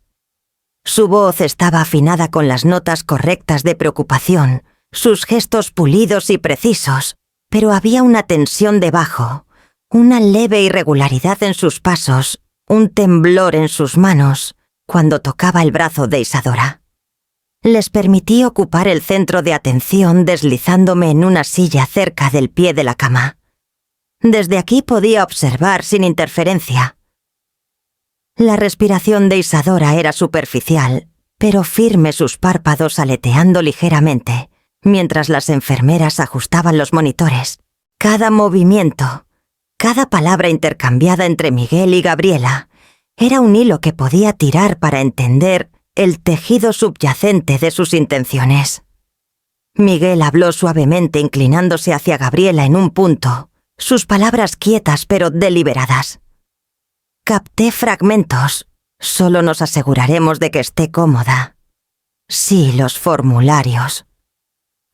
Su voz estaba afinada con las notas correctas de preocupación, sus gestos pulidos y precisos, pero había una tensión debajo, una leve irregularidad en sus pasos, un temblor en sus manos, cuando tocaba el brazo de Isadora. Les permití ocupar el centro de atención deslizándome en una silla cerca del pie de la cama. Desde aquí podía observar sin interferencia. La respiración de Isadora era superficial, pero firme sus párpados aleteando ligeramente, mientras las enfermeras ajustaban los monitores. Cada movimiento, cada palabra intercambiada entre Miguel y Gabriela, era un hilo que podía tirar para entender el tejido subyacente de sus intenciones. Miguel habló suavemente inclinándose hacia Gabriela en un punto, sus palabras quietas pero deliberadas. Capté fragmentos, solo nos aseguraremos de que esté cómoda. Sí, los formularios.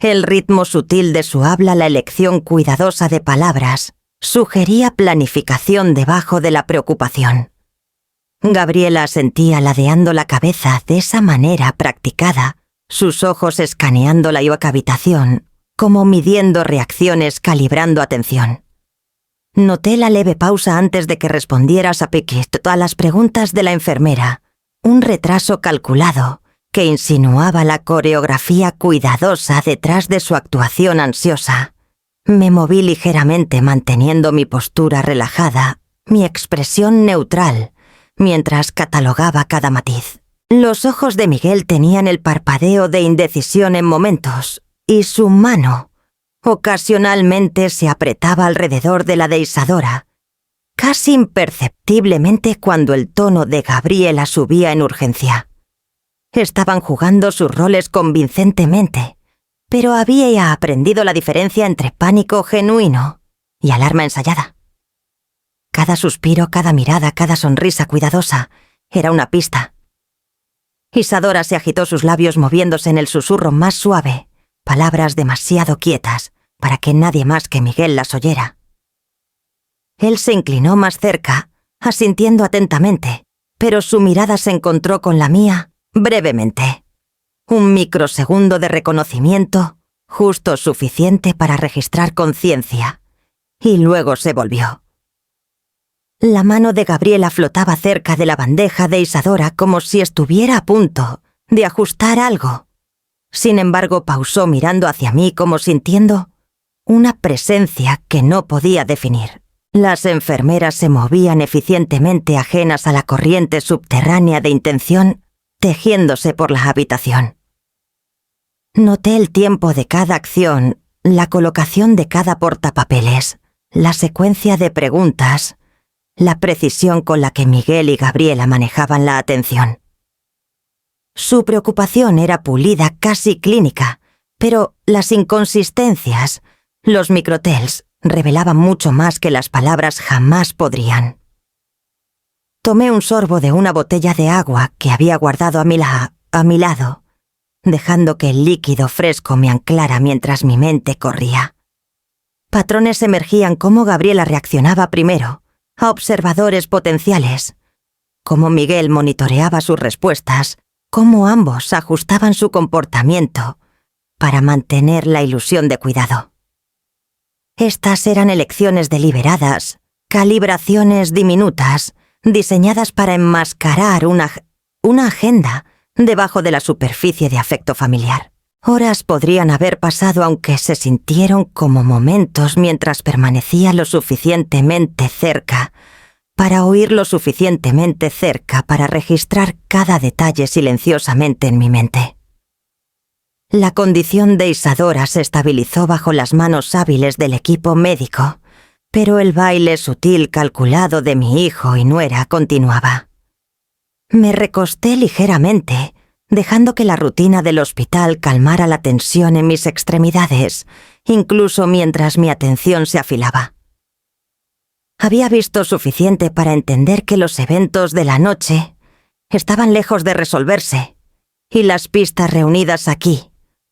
El ritmo sutil de su habla, la elección cuidadosa de palabras, sugería planificación debajo de la preocupación. Gabriela asentía ladeando la cabeza de esa manera practicada, sus ojos escaneando la habitación, como midiendo reacciones, calibrando atención. Noté la leve pausa antes de que respondieras a Pickett a las preguntas de la enfermera, un retraso calculado que insinuaba la coreografía cuidadosa detrás de su actuación ansiosa. Me moví ligeramente manteniendo mi postura relajada, mi expresión neutral, mientras catalogaba cada matiz. Los ojos de Miguel tenían el parpadeo de indecisión en momentos, y su mano ocasionalmente se apretaba alrededor de la de Isadora, casi imperceptiblemente cuando el tono de Gabriela subía en urgencia. Estaban jugando sus roles convincentemente, pero había aprendido la diferencia entre pánico genuino y alarma ensayada. Cada suspiro, cada mirada, cada sonrisa cuidadosa era una pista. Isadora se agitó sus labios moviéndose en el susurro más suave, palabras demasiado quietas para que nadie más que Miguel las oyera. Él se inclinó más cerca, asintiendo atentamente, pero su mirada se encontró con la mía brevemente. Un microsegundo de reconocimiento, justo suficiente para registrar conciencia, y luego se volvió. La mano de Gabriela flotaba cerca de la bandeja de Isadora como si estuviera a punto de ajustar algo. Sin embargo, pausó mirando hacia mí como sintiendo una presencia que no podía definir. Las enfermeras se movían eficientemente ajenas a la corriente subterránea de intención, tejiéndose por la habitación. Noté el tiempo de cada acción, la colocación de cada portapapeles, la secuencia de preguntas, la precisión con la que Miguel y Gabriela manejaban la atención. Su preocupación era pulida, casi clínica, pero las inconsistencias, los microtels, revelaban mucho más que las palabras jamás podrían. Tomé un sorbo de una botella de agua que había guardado a mi lado, dejando que el líquido fresco me anclara mientras mi mente corría. Patrones emergían cómo Gabriela reaccionaba primero, a observadores potenciales, cómo Miguel monitoreaba sus respuestas, cómo ambos ajustaban su comportamiento para mantener la ilusión de cuidado. Estas eran elecciones deliberadas, calibraciones diminutas, diseñadas para enmascarar una agenda debajo de la superficie de afecto familiar. Horas podrían haber pasado aunque se sintieron como momentos mientras permanecía lo suficientemente cerca para oír lo suficientemente cerca para registrar cada detalle silenciosamente en mi mente. La condición de Isadora se estabilizó bajo las manos hábiles del equipo médico, pero el baile sutil calculado de mi hijo y nuera continuaba. Me recosté ligeramente, dejando que la rutina del hospital calmara la tensión en mis extremidades, incluso mientras mi atención se afilaba. Había visto suficiente para entender que los eventos de la noche estaban lejos de resolverse, y las pistas reunidas aquí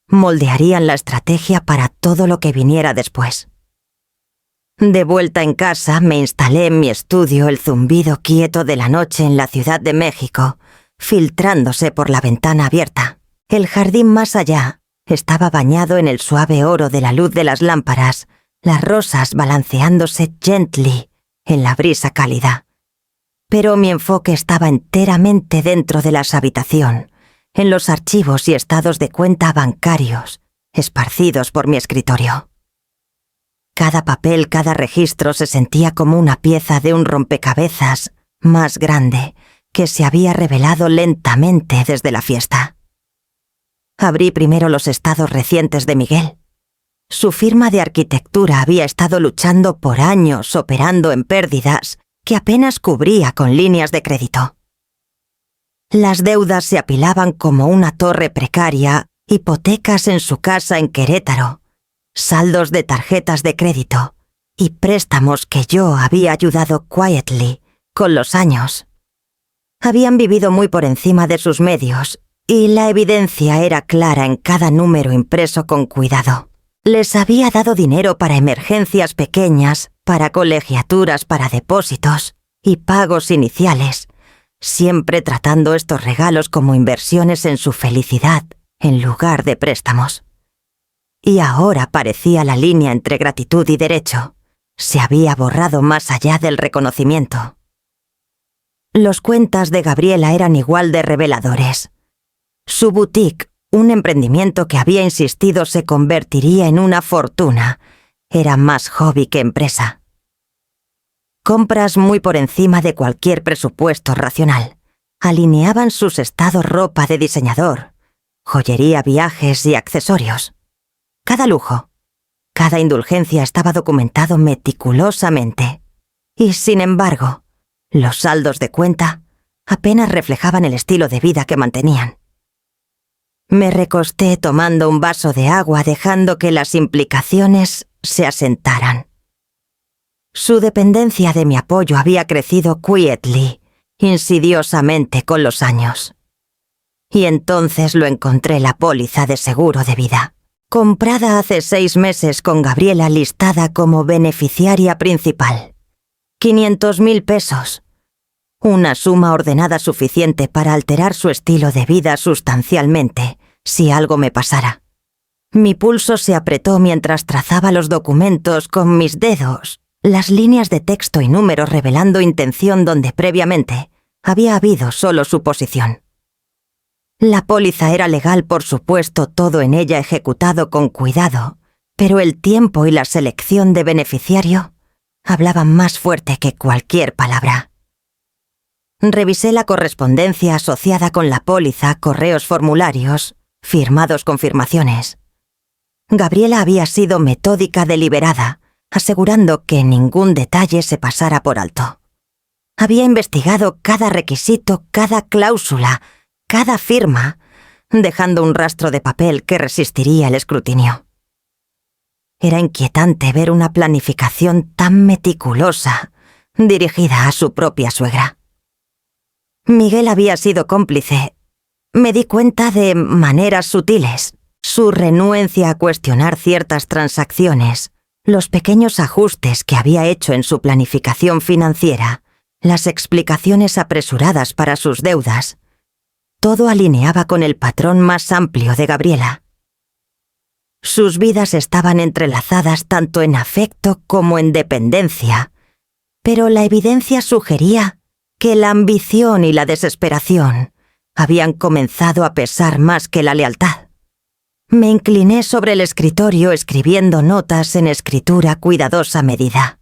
moldearían la estrategia para todo lo que viniera después. De vuelta en casa, me instalé en mi estudio, el zumbido quieto de la noche en la Ciudad de México, filtrándose por la ventana abierta. El jardín más allá estaba bañado en el suave oro de la luz de las lámparas, las rosas balanceándose gently en la brisa cálida. Pero mi enfoque estaba enteramente dentro de la habitación, en los archivos y estados de cuenta bancarios, esparcidos por mi escritorio. Cada papel, cada registro se sentía como una pieza de un rompecabezas más grande que se había revelado lentamente desde la fiesta. Abrí primero los estados recientes de Miguel. Su firma de arquitectura había estado luchando por años operando en pérdidas que apenas cubría con líneas de crédito. Las deudas se apilaban como una torre precaria, hipotecas en su casa en Querétaro, saldos de tarjetas de crédito y préstamos que yo había ayudado quietly con los años. Habían vivido muy por encima de sus medios y la evidencia era clara en cada número impreso con cuidado. Les había dado dinero para emergencias pequeñas, para colegiaturas, para depósitos y pagos iniciales, siempre tratando estos regalos como inversiones en su felicidad en lugar de préstamos. y ahora parecía la línea entre gratitud y derecho. Se había borrado más allá del reconocimiento. Los cuentas de Gabriela eran igual de reveladores. Su boutique, un emprendimiento que había insistido se convertiría en una fortuna, era más hobby que empresa. Compras muy por encima de cualquier presupuesto racional. Alineaban sus estados ropa de diseñador, joyería, viajes y accesorios. Cada lujo, cada indulgencia estaba documentado meticulosamente. Y sin embargo, los saldos de cuenta apenas reflejaban el estilo de vida que mantenían. Me recosté tomando un vaso de agua dejando que las implicaciones se asentaran. Su dependencia de mi apoyo había crecido quietly, insidiosamente con los años. Y entonces lo encontré la póliza de seguro de vida, comprada hace 6 meses con Gabriela listada como beneficiaria principal. 500,000 pesos. Una suma ordenada suficiente para alterar su estilo de vida sustancialmente, si algo me pasara. Mi pulso se apretó mientras trazaba los documentos con mis dedos, las líneas de texto y números revelando intención donde previamente había habido solo suposición. La póliza era legal, por supuesto, todo en ella ejecutado con cuidado, pero el tiempo y la selección de beneficiario hablaban más fuerte que cualquier palabra. Revisé la correspondencia asociada con la póliza, correos, formularios, firmados confirmaciones. Gabriela había sido metódica, deliberada, asegurando que ningún detalle se pasara por alto. Había investigado cada requisito, cada cláusula, cada firma, dejando un rastro de papel que resistiría el escrutinio. Era inquietante ver una planificación tan meticulosa dirigida a su propia suegra. Miguel había sido cómplice. Me di cuenta de maneras sutiles, su renuencia a cuestionar ciertas transacciones, los pequeños ajustes que había hecho en su planificación financiera, las explicaciones apresuradas para sus deudas. Todo alineaba con el patrón más amplio de Gabriela. Sus vidas estaban entrelazadas tanto en afecto como en dependencia, pero la evidencia sugería que la ambición y la desesperación habían comenzado a pesar más que la lealtad. Me incliné sobre el escritorio escribiendo notas en escritura cuidadosa medida.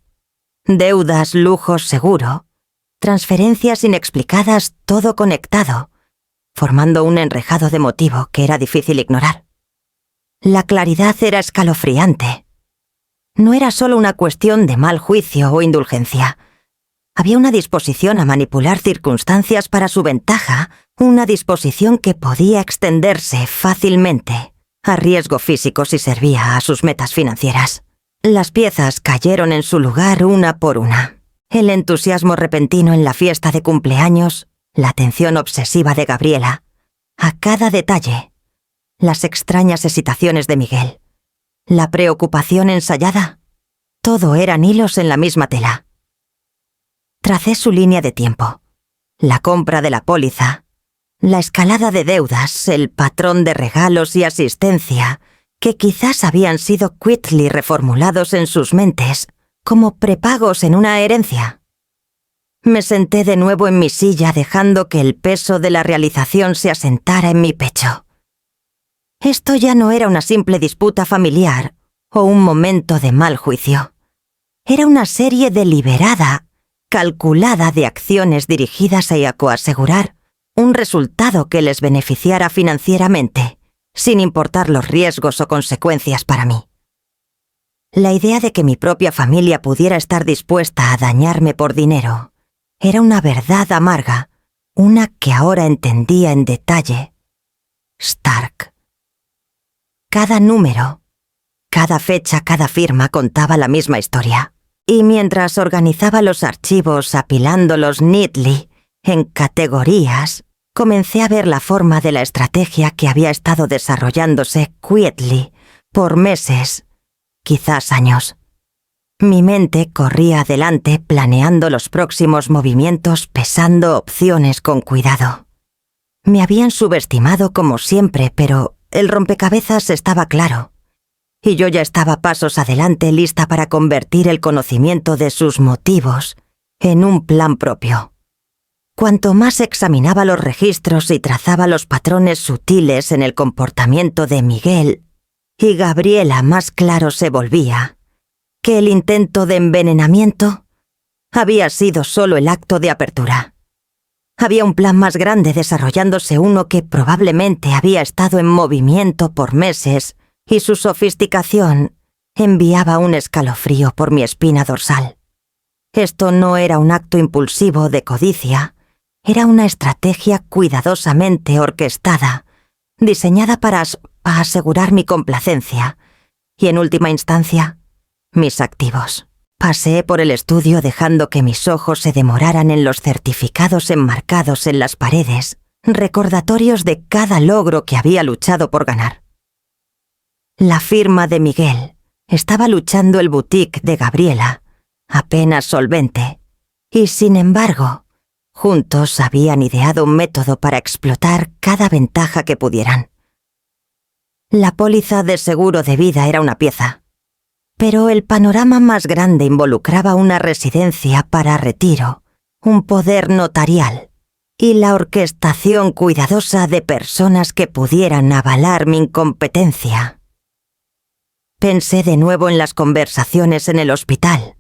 Deudas, lujos, seguro, transferencias inexplicadas, todo conectado, formando un enrejado de motivo que era difícil ignorar. La claridad era escalofriante. No era solo una cuestión de mal juicio o indulgencia. Había una disposición a manipular circunstancias para su ventaja, una disposición que podía extenderse fácilmente, a riesgo físico si servía a sus metas financieras. Las piezas cayeron en su lugar una por una. El entusiasmo repentino en la fiesta de cumpleaños, la atención obsesiva de Gabriela, a cada detalle, las extrañas excitaciones de Miguel, la preocupación ensayada, todo eran hilos en la misma tela. Tracé su línea de tiempo, la compra de la póliza, la escalada de deudas, el patrón de regalos y asistencia, que quizás habían sido quickly reformulados en sus mentes como prepagos en una herencia. Me senté de nuevo en mi silla dejando que el peso de la realización se asentara en mi pecho. Esto ya no era una simple disputa familiar o un momento de mal juicio. Era una serie deliberada, calculada de acciones dirigidas a coasegurar un resultado que les beneficiara financieramente, sin importar los riesgos o consecuencias para mí. La idea de que mi propia familia pudiera estar dispuesta a dañarme por dinero era una verdad amarga, una que ahora entendía en detalle. Stark. Cada número, cada fecha, cada firma contaba la misma historia. Y mientras organizaba los archivos apilándolos neatly, en categorías, comencé a ver la forma de la estrategia que había estado desarrollándose quietly por meses, quizás años. Mi mente corría adelante planeando los próximos movimientos, pesando opciones con cuidado. Me habían subestimado como siempre, pero el rompecabezas estaba claro. y yo ya estaba pasos adelante lista para convertir el conocimiento de sus motivos en un plan propio. Cuanto más examinaba los registros y trazaba los patrones sutiles en el comportamiento de Miguel y Gabriela, más claro se volvía que el intento de envenenamiento había sido solo el acto de apertura. Había un plan más grande desarrollándose, uno que probablemente había estado en movimiento por meses, y su sofisticación enviaba un escalofrío por mi espina dorsal. Esto no era un acto impulsivo de codicia, era una estrategia cuidadosamente orquestada, diseñada para asegurar mi complacencia y, en última instancia, mis activos. Paseé por el estudio dejando que mis ojos se demoraran en los certificados enmarcados en las paredes, recordatorios de cada logro que había luchado por ganar. La firma de Miguel estaba luchando el boutique de Gabriela, apenas solvente, y sin embargo, juntos habían ideado un método para explotar cada ventaja que pudieran. La póliza de seguro de vida era una pieza, pero el panorama más grande involucraba una residencia para retiro, un poder notarial y la orquestación cuidadosa de personas que pudieran avalar mi incompetencia. Pensé de nuevo en las conversaciones en el hospital,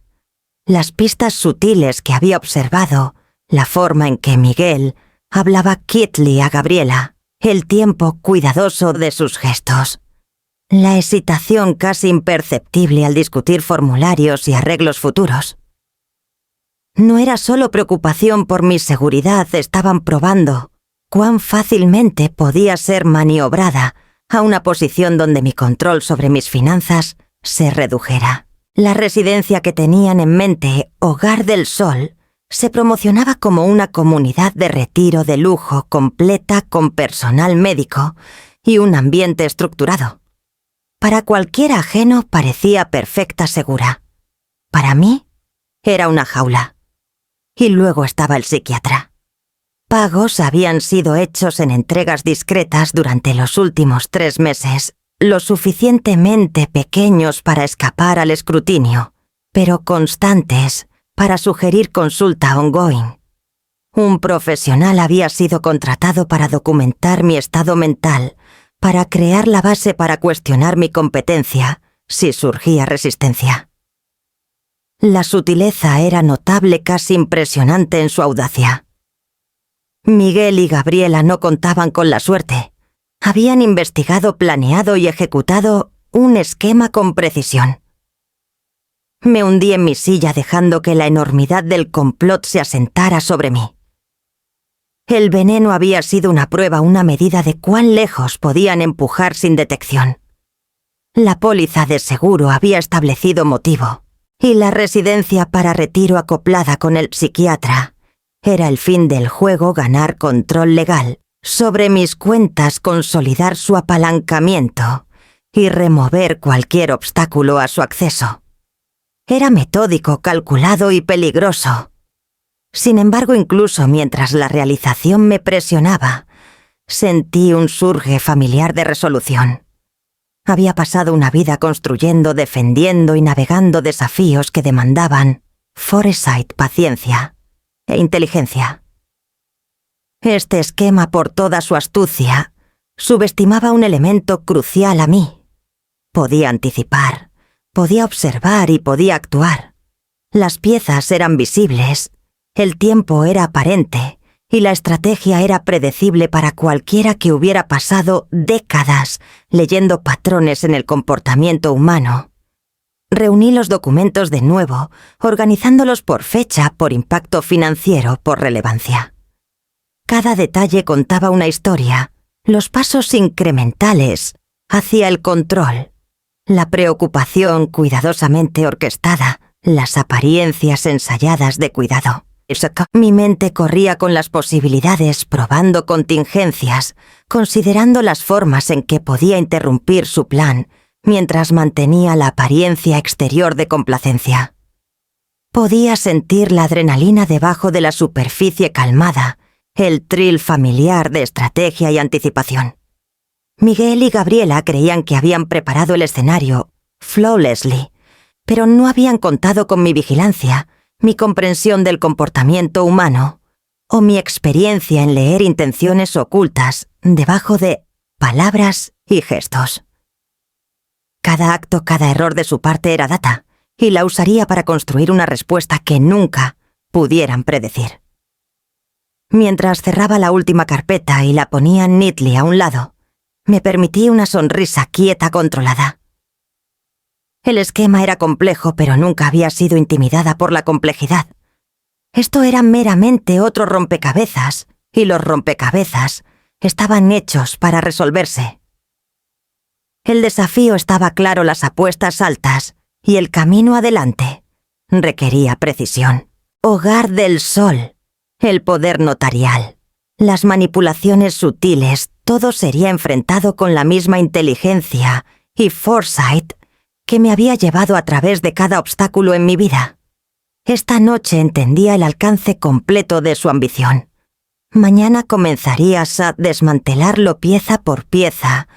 las pistas sutiles que había observado, la forma en que Miguel hablaba quietly a Gabriela, el tiempo cuidadoso de sus gestos, la hesitación casi imperceptible al discutir formularios y arreglos futuros. No era solo preocupación por mi seguridad, estaban probando cuán fácilmente podía ser maniobrada a una posición donde mi control sobre mis finanzas se redujera. La residencia que tenían en mente, Hogar del Sol, se promocionaba como una comunidad de retiro de lujo completa con personal médico y un ambiente estructurado. Para cualquier ajeno parecía perfecta segura. Para mí, era una jaula. Y luego estaba el psiquiatra. Pagos habían sido hechos en entregas discretas durante los últimos 3 meses, lo suficientemente pequeños para escapar al escrutinio, pero constantes para sugerir consulta ongoing. Un profesional había sido contratado para documentar mi estado mental, para crear la base para cuestionar mi competencia si surgía resistencia. La sutileza era notable, casi impresionante en su audacia. Miguel y Gabriela no contaban con la suerte. Habían investigado, planeado y ejecutado un esquema con precisión. Me hundí en mi silla dejando que la enormidad del complot se asentara sobre mí. El veneno había sido una prueba, una medida de cuán lejos podían empujar sin detección. La póliza de seguro había establecido motivo, y la residencia para retiro acoplada con el psiquiatra era el fin del juego: ganar control legal sobre mis cuentas, consolidar su apalancamiento y remover cualquier obstáculo a su acceso. Era metódico, calculado y peligroso. Sin embargo, incluso mientras la realización me presionaba, sentí un surge familiar de resolución. Había pasado una vida construyendo, defendiendo y navegando desafíos que demandaban foresight, paciencia e inteligencia. Este esquema, por toda su astucia, subestimaba un elemento crucial a mí. Podía anticipar, podía observar y podía actuar. Las piezas eran visibles, el tiempo era aparente y la estrategia era predecible para cualquiera que hubiera pasado décadas leyendo patrones en el comportamiento humano. Reuní los documentos de nuevo, organizándolos por fecha, por impacto financiero, por relevancia. Cada detalle contaba una historia, los pasos incrementales hacia el control, la preocupación cuidadosamente orquestada, las apariencias ensayadas de cuidado. Mi mente corría con las posibilidades, probando contingencias, considerando las formas en que podía interrumpir su plan, mientras mantenía la apariencia exterior de complacencia. Podía sentir la adrenalina debajo de la superficie calmada, el thrill familiar de estrategia y anticipación. Miguel y Gabriela creían que habían preparado el escenario flawlessly, pero no habían contado con mi vigilancia, mi comprensión del comportamiento humano o mi experiencia en leer intenciones ocultas debajo de palabras y gestos. Cada acto, cada error de su parte era data, y la usaría para construir una respuesta que nunca pudieran predecir. Mientras cerraba la última carpeta y la ponía neatly a un lado, me permití una sonrisa quieta controlada. El esquema era complejo, pero nunca había sido intimidada por la complejidad. Esto era meramente otro rompecabezas, y los rompecabezas estaban hechos para resolverse. El desafío estaba claro, las apuestas altas y el camino adelante requería precisión. Hogar del Sol, el poder notarial, las manipulaciones sutiles, todo sería enfrentado con la misma inteligencia y foresight que me había llevado a través de cada obstáculo en mi vida. Esta noche entendía el alcance completo de su ambición. Mañana comenzarías a desmantelarlo pieza por pieza,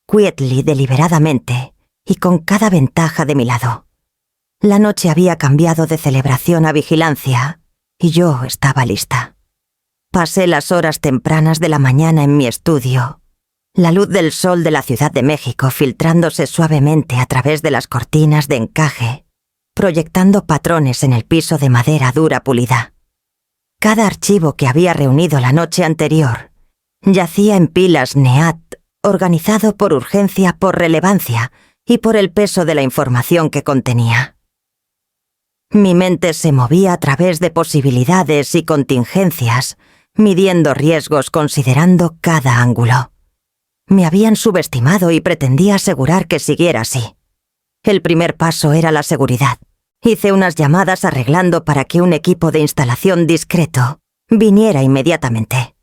quietly, deliberadamente, y con cada ventaja de mi lado. La noche había cambiado de celebración a vigilancia, y yo estaba lista. Pasé las horas tempranas de la mañana en mi estudio, la luz del sol de la Ciudad de México filtrándose suavemente a través de las cortinas de encaje, proyectando patrones en el piso de madera dura pulida. Cada archivo que había reunido la noche anterior yacía en pilas NEAT, organizado por urgencia, por relevancia y por el peso de la información que contenía. Mi mente se movía a través de posibilidades y contingencias, midiendo riesgos, considerando cada ángulo. Me habían subestimado y pretendía asegurar que siguiera así. El primer paso era la seguridad. Hice unas llamadas arreglando para que un equipo de instalación discreto viniera inmediatamente.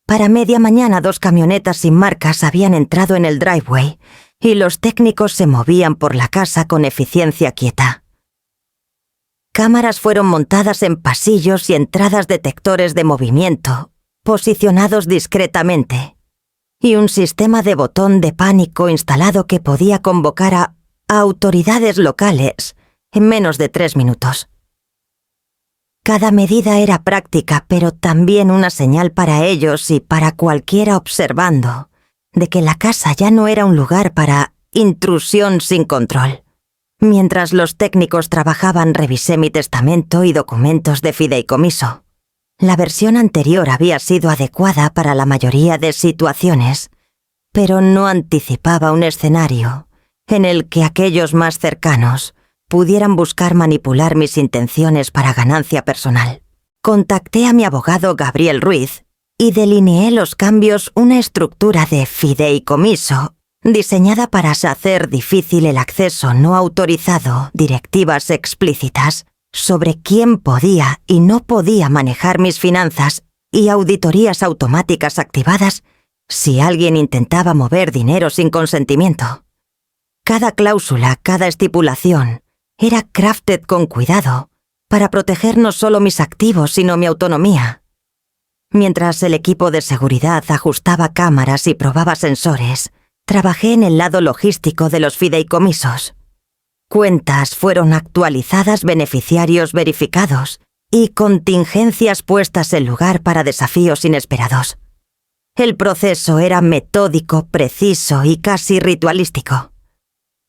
Para media mañana 2 camionetas sin marcas habían entrado en el driveway y los técnicos se movían por la casa con eficiencia quieta. Cámaras fueron montadas en pasillos y entradas detectores de movimiento, posicionados discretamente, y un sistema de botón de pánico instalado que podía convocar a autoridades locales en menos de 3 minutos. Cada medida era práctica, pero también una señal para ellos y para cualquiera observando de que la casa ya no era un lugar para intrusión sin control. Mientras los técnicos trabajaban, revisé mi testamento y documentos de fideicomiso. La versión anterior había sido adecuada para la mayoría de situaciones, pero no anticipaba un escenario en el que aquellos más cercanos pudieran buscar manipular mis intenciones para ganancia personal. Contacté a mi abogado Gabriel Ruiz y delineé los cambios, una estructura de fideicomiso diseñada para hacer difícil el acceso no autorizado, directivas explícitas sobre quién podía y no podía manejar mis finanzas y auditorías automáticas activadas si alguien intentaba mover dinero sin consentimiento. Cada cláusula, cada estipulación, era crafted con cuidado para proteger no solo mis activos, sino mi autonomía. Mientras el equipo de seguridad ajustaba cámaras y probaba sensores, trabajé en el lado logístico de los fideicomisos. Cuentas fueron actualizadas, beneficiarios verificados y contingencias puestas en lugar para desafíos inesperados. El proceso era metódico, preciso y casi ritualístico.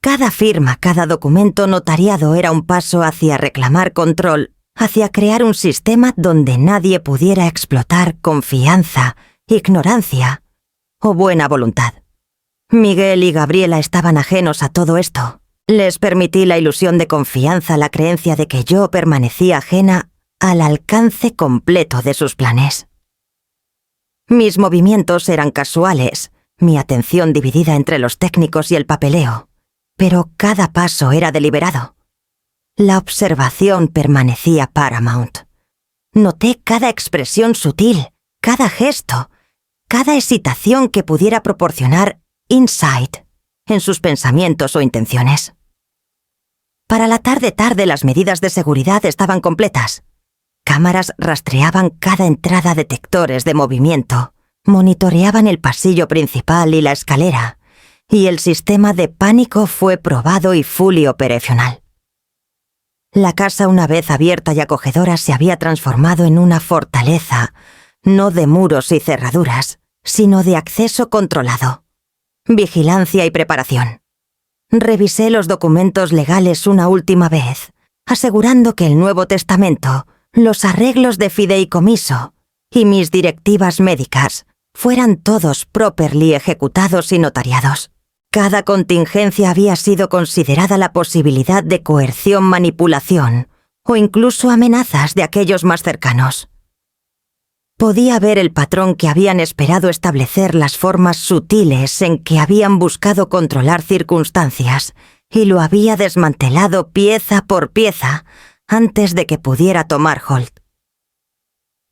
Cada firma, cada documento notariado era un paso hacia reclamar control, hacia crear un sistema donde nadie pudiera explotar confianza, ignorancia o buena voluntad. Miguel y Gabriela estaban ajenos a todo esto. Les permití la ilusión de confianza, la creencia de que yo permanecía ajena al alcance completo de sus planes. Mis movimientos eran casuales, mi atención dividida entre los técnicos y el papeleo, pero cada paso era deliberado. La observación permanecía paramount. Noté cada expresión sutil, cada gesto, cada excitación que pudiera proporcionar insight en sus pensamientos o intenciones. Para la tarde las medidas de seguridad estaban completas. Cámaras rastreaban cada entrada, detectores de movimiento, monitoreaban el pasillo principal y la escalera, y el sistema de pánico fue probado y fully operacional. La casa, una vez abierta y acogedora, se había transformado en una fortaleza, no de muros y cerraduras, sino de acceso controlado, vigilancia y preparación. Revisé los documentos legales una última vez, asegurando que el Nuevo Testamento, los arreglos de fideicomiso y mis directivas médicas fueran todos properly ejecutados y notariados. Cada contingencia había sido considerada la posibilidad de coerción, manipulación o incluso amenazas de aquellos más cercanos. Podía ver el patrón que habían esperado establecer, las formas sutiles en que habían buscado controlar circunstancias, y lo había desmantelado pieza por pieza antes de que pudiera tomar hold.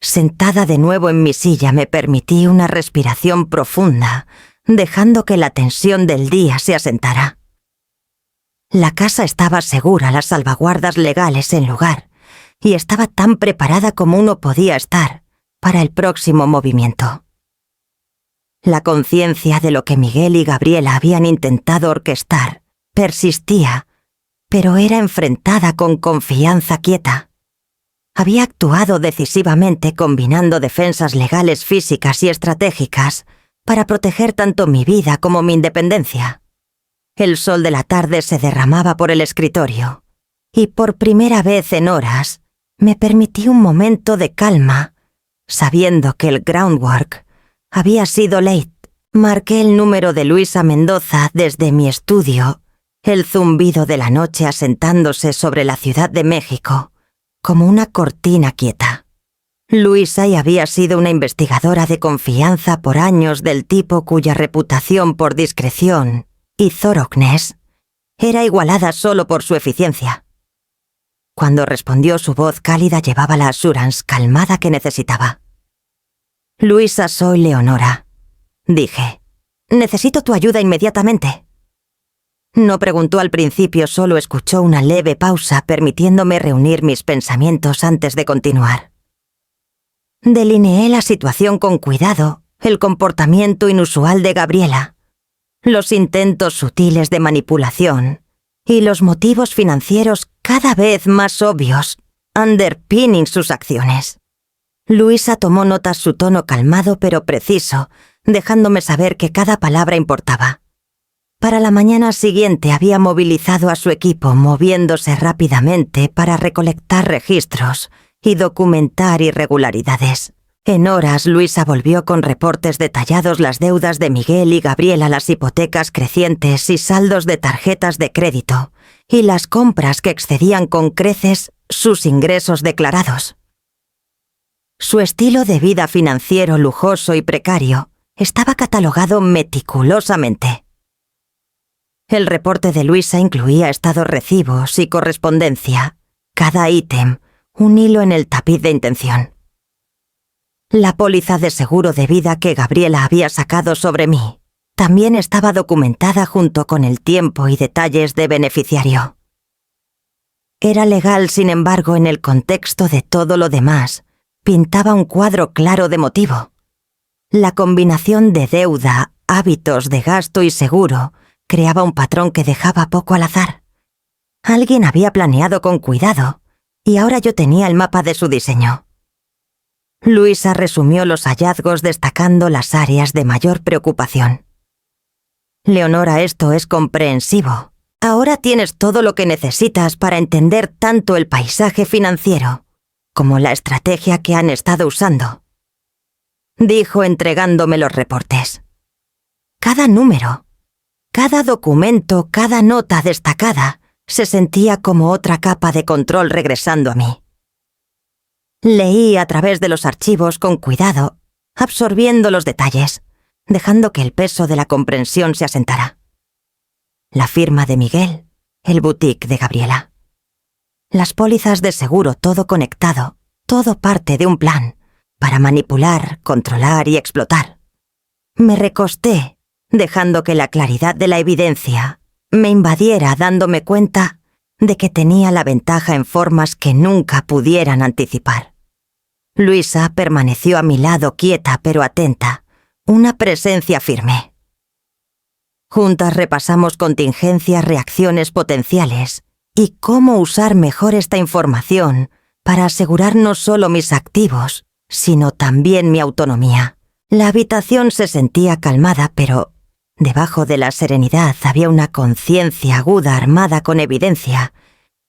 Sentada de nuevo en mi silla, me permití una respiración profunda, dejando que la tensión del día se asentara. La casa estaba segura, las salvaguardas legales en lugar, y estaba tan preparada como uno podía estar para el próximo movimiento. La conciencia de lo que Miguel y Gabriela habían intentado orquestar persistía, pero era enfrentada con confianza quieta. Había actuado decisivamente combinando defensas legales, físicas y estratégicas para proteger tanto mi vida como mi independencia. El sol de la tarde se derramaba por el escritorio, y por primera vez en horas me permití un momento de calma, sabiendo que el groundwork había sido late. Marqué el número de Luisa Mendoza desde mi estudio, el zumbido de la noche asentándose sobre la Ciudad de México, como una cortina quieta. Luisa había sido una investigadora de confianza por años, del tipo cuya reputación por discreción y thoroughness era igualada solo por su eficiencia. Cuando respondió, su voz cálida llevaba la assurance calmada que necesitaba. «Luisa, soy Leonora», dije. «Necesito tu ayuda inmediatamente». No preguntó al principio, solo escuchó una leve pausa, permitiéndome reunir mis pensamientos antes de continuar. Delineé la situación con cuidado, el comportamiento inusual de Gabriela, los intentos sutiles de manipulación y los motivos financieros cada vez más obvios underpinning sus acciones. Luisa tomó notas, su tono calmado pero preciso, dejándome saber que cada palabra importaba. Para la mañana siguiente había movilizado a su equipo, moviéndose rápidamente para recolectar registros y documentar irregularidades. En horas, Luisa volvió con reportes detallados: las deudas de Miguel y Gabriela, las hipotecas crecientes y saldos de tarjetas de crédito, y las compras que excedían con creces sus ingresos declarados. Su estilo de vida financiero lujoso y precario estaba catalogado meticulosamente. El reporte de Luisa incluía estados, recibos y correspondencia, cada ítem un hilo en el tapiz de intención. La póliza de seguro de vida que Gabriela había sacado sobre mí también estaba documentada junto con el tiempo y detalles de beneficiario. Era legal, sin embargo, en el contexto de todo lo demás, pintaba un cuadro claro de motivo. La combinación de deuda, hábitos de gasto y seguro creaba un patrón que dejaba poco al azar. Alguien había planeado con cuidado, y ahora yo tenía el mapa de su diseño. Luisa resumió los hallazgos destacando las áreas de mayor preocupación. «Leonora, esto es comprensivo. Ahora tienes todo lo que necesitas para entender tanto el paisaje financiero como la estrategia que han estado usando», dijo entregándome los reportes. Cada número, cada documento, cada nota destacada se sentía como otra capa de control regresando a mí. Leí a través de los archivos con cuidado, absorbiendo los detalles, dejando que el peso de la comprensión se asentara. La firma de Miguel, el boutique de Gabriela. Las pólizas de seguro, todo conectado, todo parte de un plan para manipular, controlar y explotar. Me recosté, dejando que la claridad de la evidencia me invadiera, dándome cuenta de que tenía la ventaja en formas que nunca pudieran anticipar. Luisa permaneció a mi lado, quieta pero atenta, una presencia firme. Juntas repasamos contingencias, reacciones potenciales y cómo usar mejor esta información para asegurar no solo mis activos, sino también mi autonomía. La habitación se sentía calmada, pero debajo de la serenidad había una conciencia aguda armada con evidencia,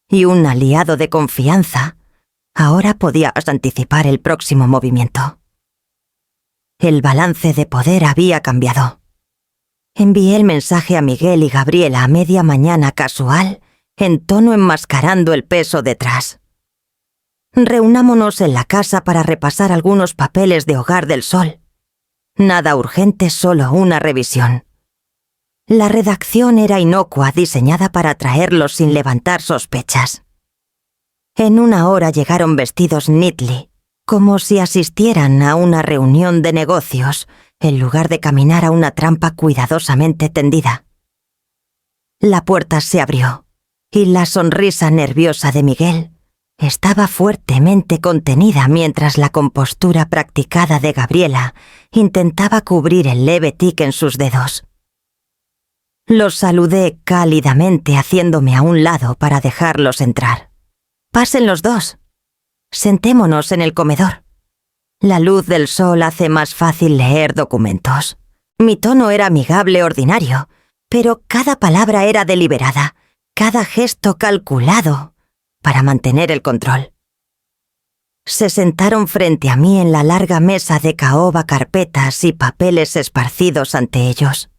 y un aliado de confianza. Ahora podías anticipar el próximo movimiento. El balance de poder había cambiado. Envié el mensaje a Miguel y Gabriela a media mañana casual, en tono enmascarando el peso detrás. Reunámonos en la casa para repasar algunos papeles de Hogar del Sol. Nada urgente, solo una revisión. La redacción era inocua, diseñada para atraerlos sin levantar sospechas. En una hora llegaron vestidos neatly, como si asistieran a una reunión de negocios, en lugar de caminar a una trampa cuidadosamente tendida. La puerta se abrió, y la sonrisa nerviosa de Miguel estaba fuertemente contenida mientras la compostura practicada de Gabriela intentaba cubrir el leve tic en sus dedos. Los saludé cálidamente haciéndome a un lado para dejarlos entrar. «Pasen los dos. Sentémonos en el comedor. La luz del sol hace más fácil leer documentos». Mi tono era amigable ordinario, pero cada palabra era deliberada, cada gesto calculado para mantener el control. Se sentaron frente a mí en la larga mesa de caoba, carpetas y papeles esparcidos ante ellos.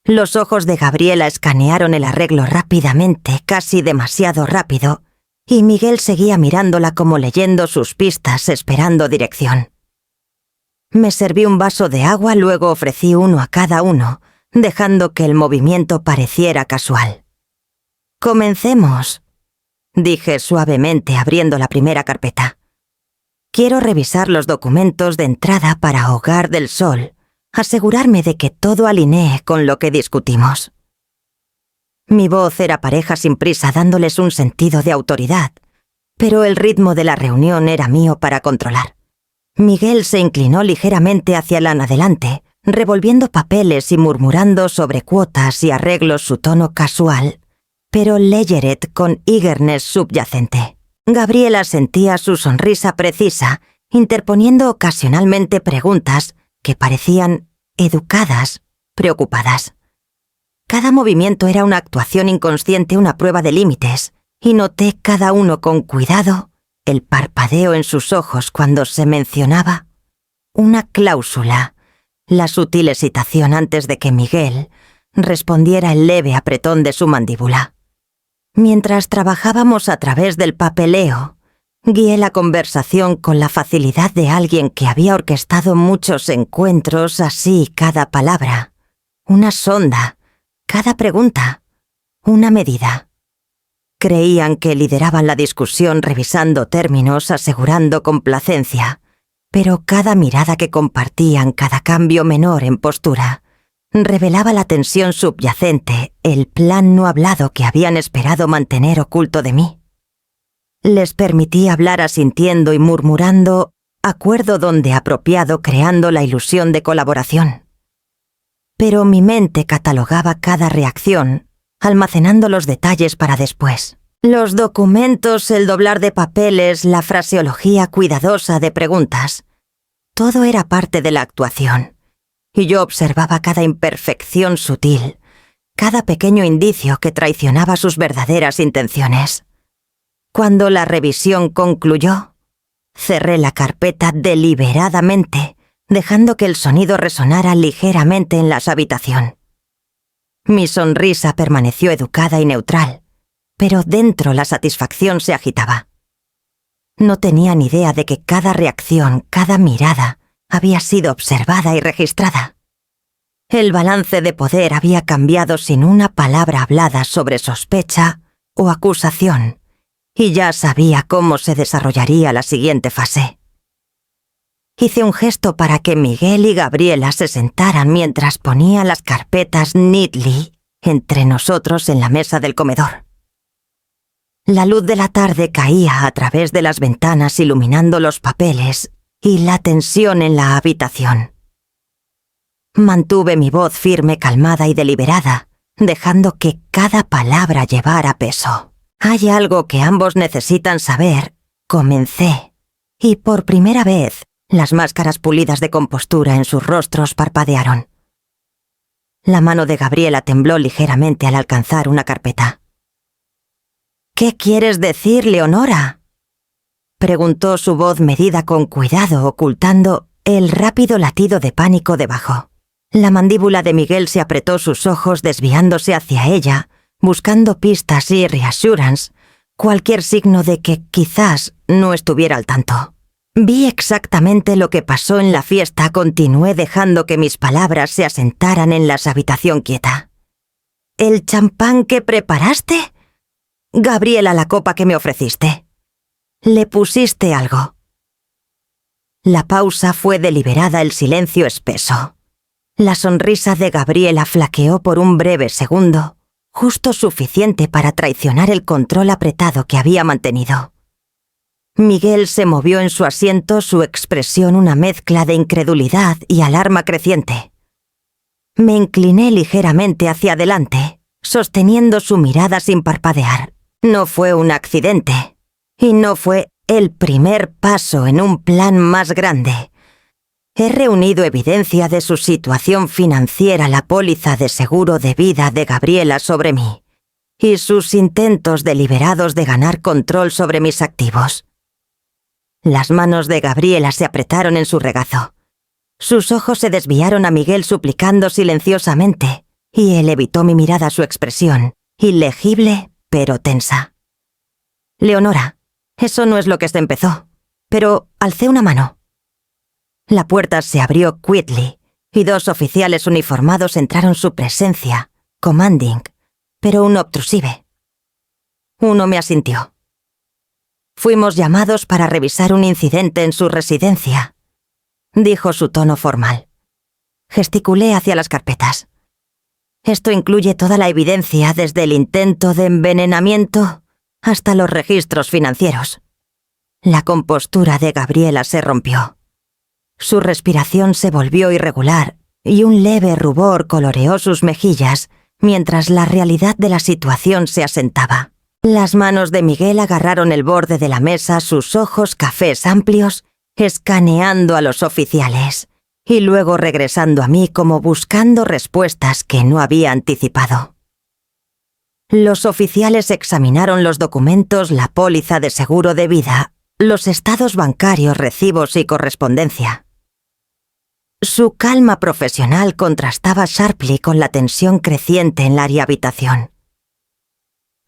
Los ojos de Gabriela escanearon el arreglo rápidamente, casi demasiado rápido, y Miguel seguía mirándola como leyendo sus pistas, esperando dirección. Me serví un vaso de agua, luego ofrecí uno a cada uno, dejando que el movimiento pareciera casual. «Comencemos», dije suavemente abriendo la primera carpeta. «Quiero revisar los documentos de entrada para Hogar del Sol, asegurarme de que todo alinee con lo que discutimos». Mi voz era pareja sin prisa, dándoles un sentido de autoridad, pero el ritmo de la reunión era mío para controlar. Miguel se inclinó ligeramente hacia el adelante, revolviendo papeles y murmurando sobre cuotas y arreglos, su tono casual, pero leyeret con eagerness subyacente. Gabriela sentía su sonrisa precisa, interponiendo ocasionalmente preguntas que parecían educadas, preocupadas. Cada movimiento era una actuación inconsciente, una prueba de límites, y noté cada uno con cuidado el parpadeo en sus ojos cuando se mencionaba una cláusula, la sutil hesitación antes de que Miguel respondiera el leve apretón de su mandíbula. Mientras trabajábamos a través del papeleo, guié la conversación con la facilidad de alguien que había orquestado muchos encuentros, así cada palabra, una sonda, cada pregunta, una medida. Creían que lideraban la discusión revisando términos, asegurando complacencia, pero cada mirada que compartían, cada cambio menor en postura, revelaba la tensión subyacente, el plan no hablado que habían esperado mantener oculto de mí. Les permití hablar asintiendo y murmurando, acuerdo donde apropiado, creando la ilusión de colaboración. Pero mi mente catalogaba cada reacción, almacenando los detalles para después. Los documentos, el doblar de papeles, la fraseología cuidadosa de preguntas. Todo era parte de la actuación, y yo observaba cada imperfección sutil, cada pequeño indicio que traicionaba sus verdaderas intenciones. Cuando la revisión concluyó, cerré la carpeta deliberadamente, dejando que el sonido resonara ligeramente en la habitación. Mi sonrisa permaneció educada y neutral, pero dentro la satisfacción se agitaba. No tenía ni idea de que cada reacción, cada mirada, había sido observada y registrada. El balance de poder había cambiado sin una palabra hablada sobre sospecha o acusación, y ya sabía cómo se desarrollaría la siguiente fase. Hice un gesto para que Miguel y Gabriela se sentaran mientras ponía las carpetas neatly entre nosotros en la mesa del comedor. La luz de la tarde caía a través de las ventanas iluminando los papeles y la tensión en la habitación. Mantuve mi voz firme, calmada y deliberada, dejando que cada palabra llevara peso. Hay algo que ambos necesitan saber. Comencé, y por primera vez, las máscaras pulidas de compostura en sus rostros parpadearon. La mano de Gabriela tembló ligeramente al alcanzar una carpeta. «¿Qué quieres decir, Leonora?», preguntó su voz medida con cuidado, ocultando el rápido latido de pánico debajo. La mandíbula de Miguel se apretó, sus ojos desviándose hacia ella, buscando pistas y reassurance, cualquier signo de que quizás no estuviera al tanto. Vi exactamente lo que pasó en la fiesta, continué dejando que mis palabras se asentaran en la habitación quieta. «¿El champán que preparaste? Gabriela, la copa que me ofreciste. ¿Le pusiste algo?». La pausa fue deliberada, el silencio espeso. La sonrisa de Gabriela flaqueó por un breve segundo, justo suficiente para traicionar el control apretado que había mantenido. Miguel se movió en su asiento, su expresión una mezcla de incredulidad y alarma creciente. Me incliné ligeramente hacia adelante, sosteniendo su mirada sin parpadear. No fue un accidente, y no fue el primer paso en un plan más grande. He reunido evidencia de su situación financiera, la póliza de seguro de vida de Gabriela sobre mí, y sus intentos deliberados de ganar control sobre mis activos. Las manos de Gabriela se apretaron en su regazo. Sus ojos se desviaron a Miguel suplicando silenciosamente, y él evitó mi mirada, su expresión, ilegible pero tensa. «Leonora, eso no es lo que se empezó, pero alcé una mano». La puerta se abrió quietly, y 2 oficiales uniformados entraron, su presencia, commanding, pero obtrusive. Uno me asintió. «Fuimos llamados para revisar un incidente en su residencia», dijo su tono formal. Gesticulé hacia las carpetas. «Esto incluye toda la evidencia, desde el intento de envenenamiento hasta los registros financieros». La compostura de Gabriela se rompió. Su respiración se volvió irregular y un leve rubor coloreó sus mejillas mientras la realidad de la situación se asentaba. Las manos de Miguel agarraron el borde de la mesa, sus ojos cafés amplios, escaneando a los oficiales, y luego regresando a mí como buscando respuestas que no había anticipado. Los oficiales examinaron los documentos, la póliza de seguro de vida, los estados bancarios, recibos y correspondencia. Su calma profesional contrastaba sharply con la tensión creciente en la habitación.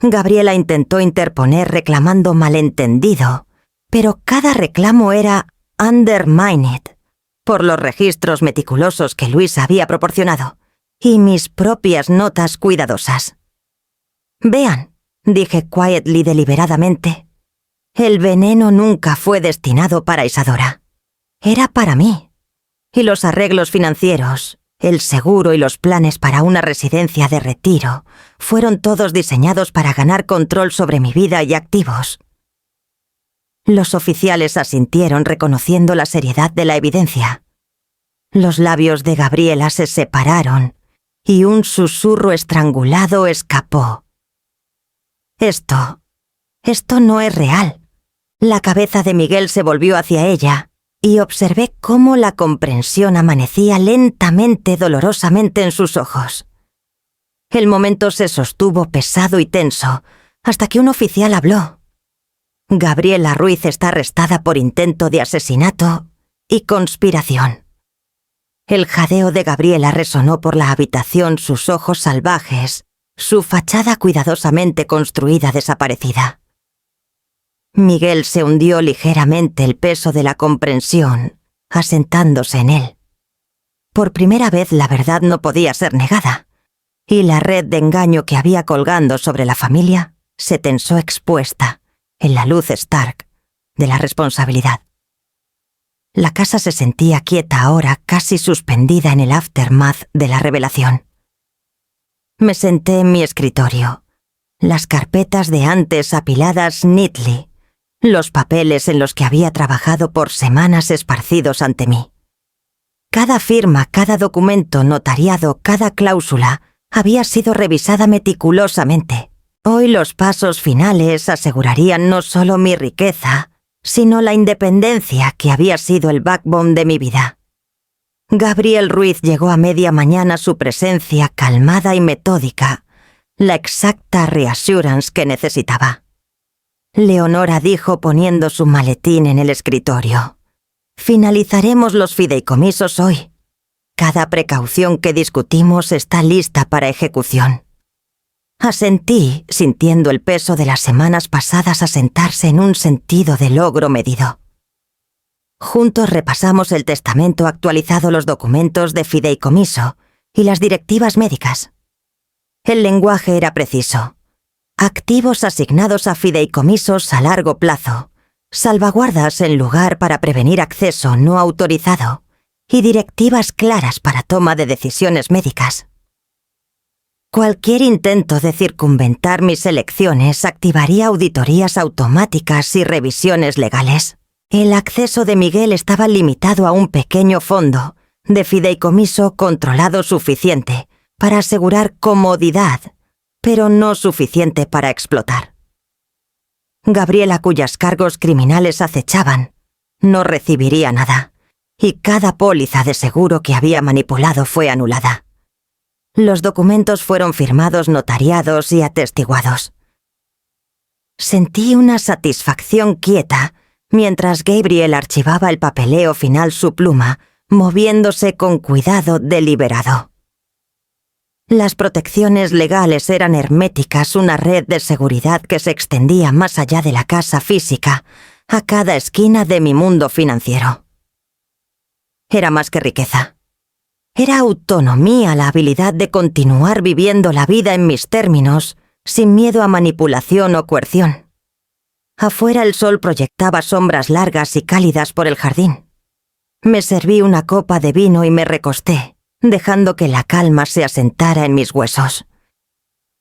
Gabriela intentó interponer reclamando malentendido, pero cada reclamo era undermined por los registros meticulosos que Luis había proporcionado y mis propias notas cuidadosas. «Vean», dije quietly, deliberadamente, «el veneno nunca fue destinado para Isadora. Era para mí. Y los arreglos financieros, el seguro y los planes para una residencia de retiro fueron todos diseñados para ganar control sobre mi vida y activos». Los oficiales asintieron, reconociendo la seriedad de la evidencia. Los labios de Gabriela se separaron y un susurro estrangulado escapó. Esto no es real». La cabeza de Miguel se volvió hacia ella y observé cómo la comprensión amanecía lentamente, dolorosamente en sus ojos. El momento se sostuvo pesado y tenso, hasta que un oficial habló. «Gabriela Ruiz está arrestada por intento de asesinato y conspiración». El jadeo de Gabriela resonó por la habitación, sus ojos salvajes, su fachada cuidadosamente construida desaparecida. Miguel se hundió ligeramente, el peso de la comprensión asentándose en él. Por primera vez la verdad no podía ser negada, y la red de engaño que había colgando sobre la familia se tensó expuesta en la luz stark de la responsabilidad. La casa se sentía quieta ahora, casi suspendida en el aftermath de la revelación. Me senté en mi escritorio, las carpetas de antes apiladas neatly, los papeles en los que había trabajado por semanas esparcidos ante mí. Cada firma, cada documento notariado, cada cláusula había sido revisada meticulosamente. Hoy los pasos finales asegurarían no solo mi riqueza, sino la independencia que había sido el backbone de mi vida. Gabriel Ruiz llegó a media mañana, su presencia calmada y metódica, la exacta reassurance que necesitaba. Leonora dijo poniendo su maletín en el escritorio: «Finalizaremos los fideicomisos hoy. Cada precaución que discutimos está lista para ejecución». Asentí, sintiendo el peso de las semanas pasadas asentarse en un sentido de logro medido. Juntos repasamos el testamento actualizado, los documentos de fideicomiso y las directivas médicas. El lenguaje era preciso. Activos asignados a fideicomisos a largo plazo, salvaguardas en lugar para prevenir acceso no autorizado y directivas claras para toma de decisiones médicas. Cualquier intento de circunventar mis elecciones activaría auditorías automáticas y revisiones legales. El acceso de Miguel estaba limitado a un pequeño fondo de fideicomiso controlado suficiente para asegurar comodidad, pero no suficiente para explotar. Gabriela, cuyos cargos criminales acechaban, no recibiría nada, y cada póliza de seguro que había manipulado fue anulada. Los documentos fueron firmados, notariados y atestiguados. Sentí una satisfacción quieta mientras Gabriel archivaba el papeleo final, su pluma moviéndose con cuidado deliberado. Las protecciones legales eran herméticas, una red de seguridad que se extendía más allá de la casa física, a cada esquina de mi mundo financiero. Era más que riqueza. Era autonomía, la habilidad de continuar viviendo la vida en mis términos, sin miedo a manipulación o coerción. Afuera el sol proyectaba sombras largas y cálidas por el jardín. Me serví una copa de vino y me recosté, dejando que la calma se asentara en mis huesos.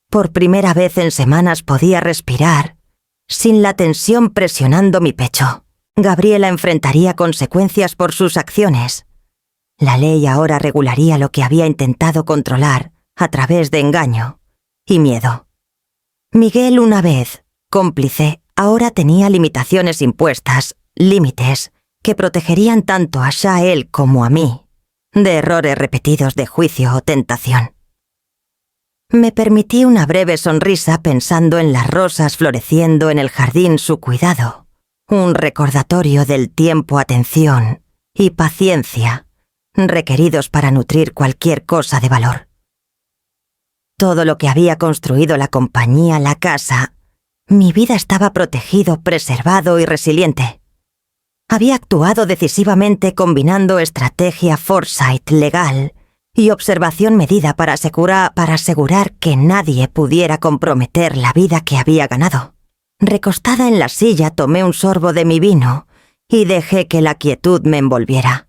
Por primera vez en semanas podía respirar, sin la tensión presionando mi pecho. Gabriela enfrentaría consecuencias por sus acciones. La ley ahora regularía lo que había intentado controlar a través de engaño y miedo. Miguel, una vez cómplice, ahora tenía limitaciones impuestas, límites que protegerían tanto a Shael como a mí de errores repetidos de juicio o tentación. Me permití una breve sonrisa pensando en las rosas floreciendo en el jardín, su cuidado, un recordatorio del tiempo, atención y paciencia requeridos para nutrir cualquier cosa de valor. Todo lo que había construido la compañía, la casa, mi vida estaba protegido, preservado y resiliente. Había actuado decisivamente combinando estrategia, foresight legal y observación medida para asegurar que nadie pudiera comprometer la vida que había ganado. Recostada en la silla, tomé un sorbo de mi vino y dejé que la quietud me envolviera.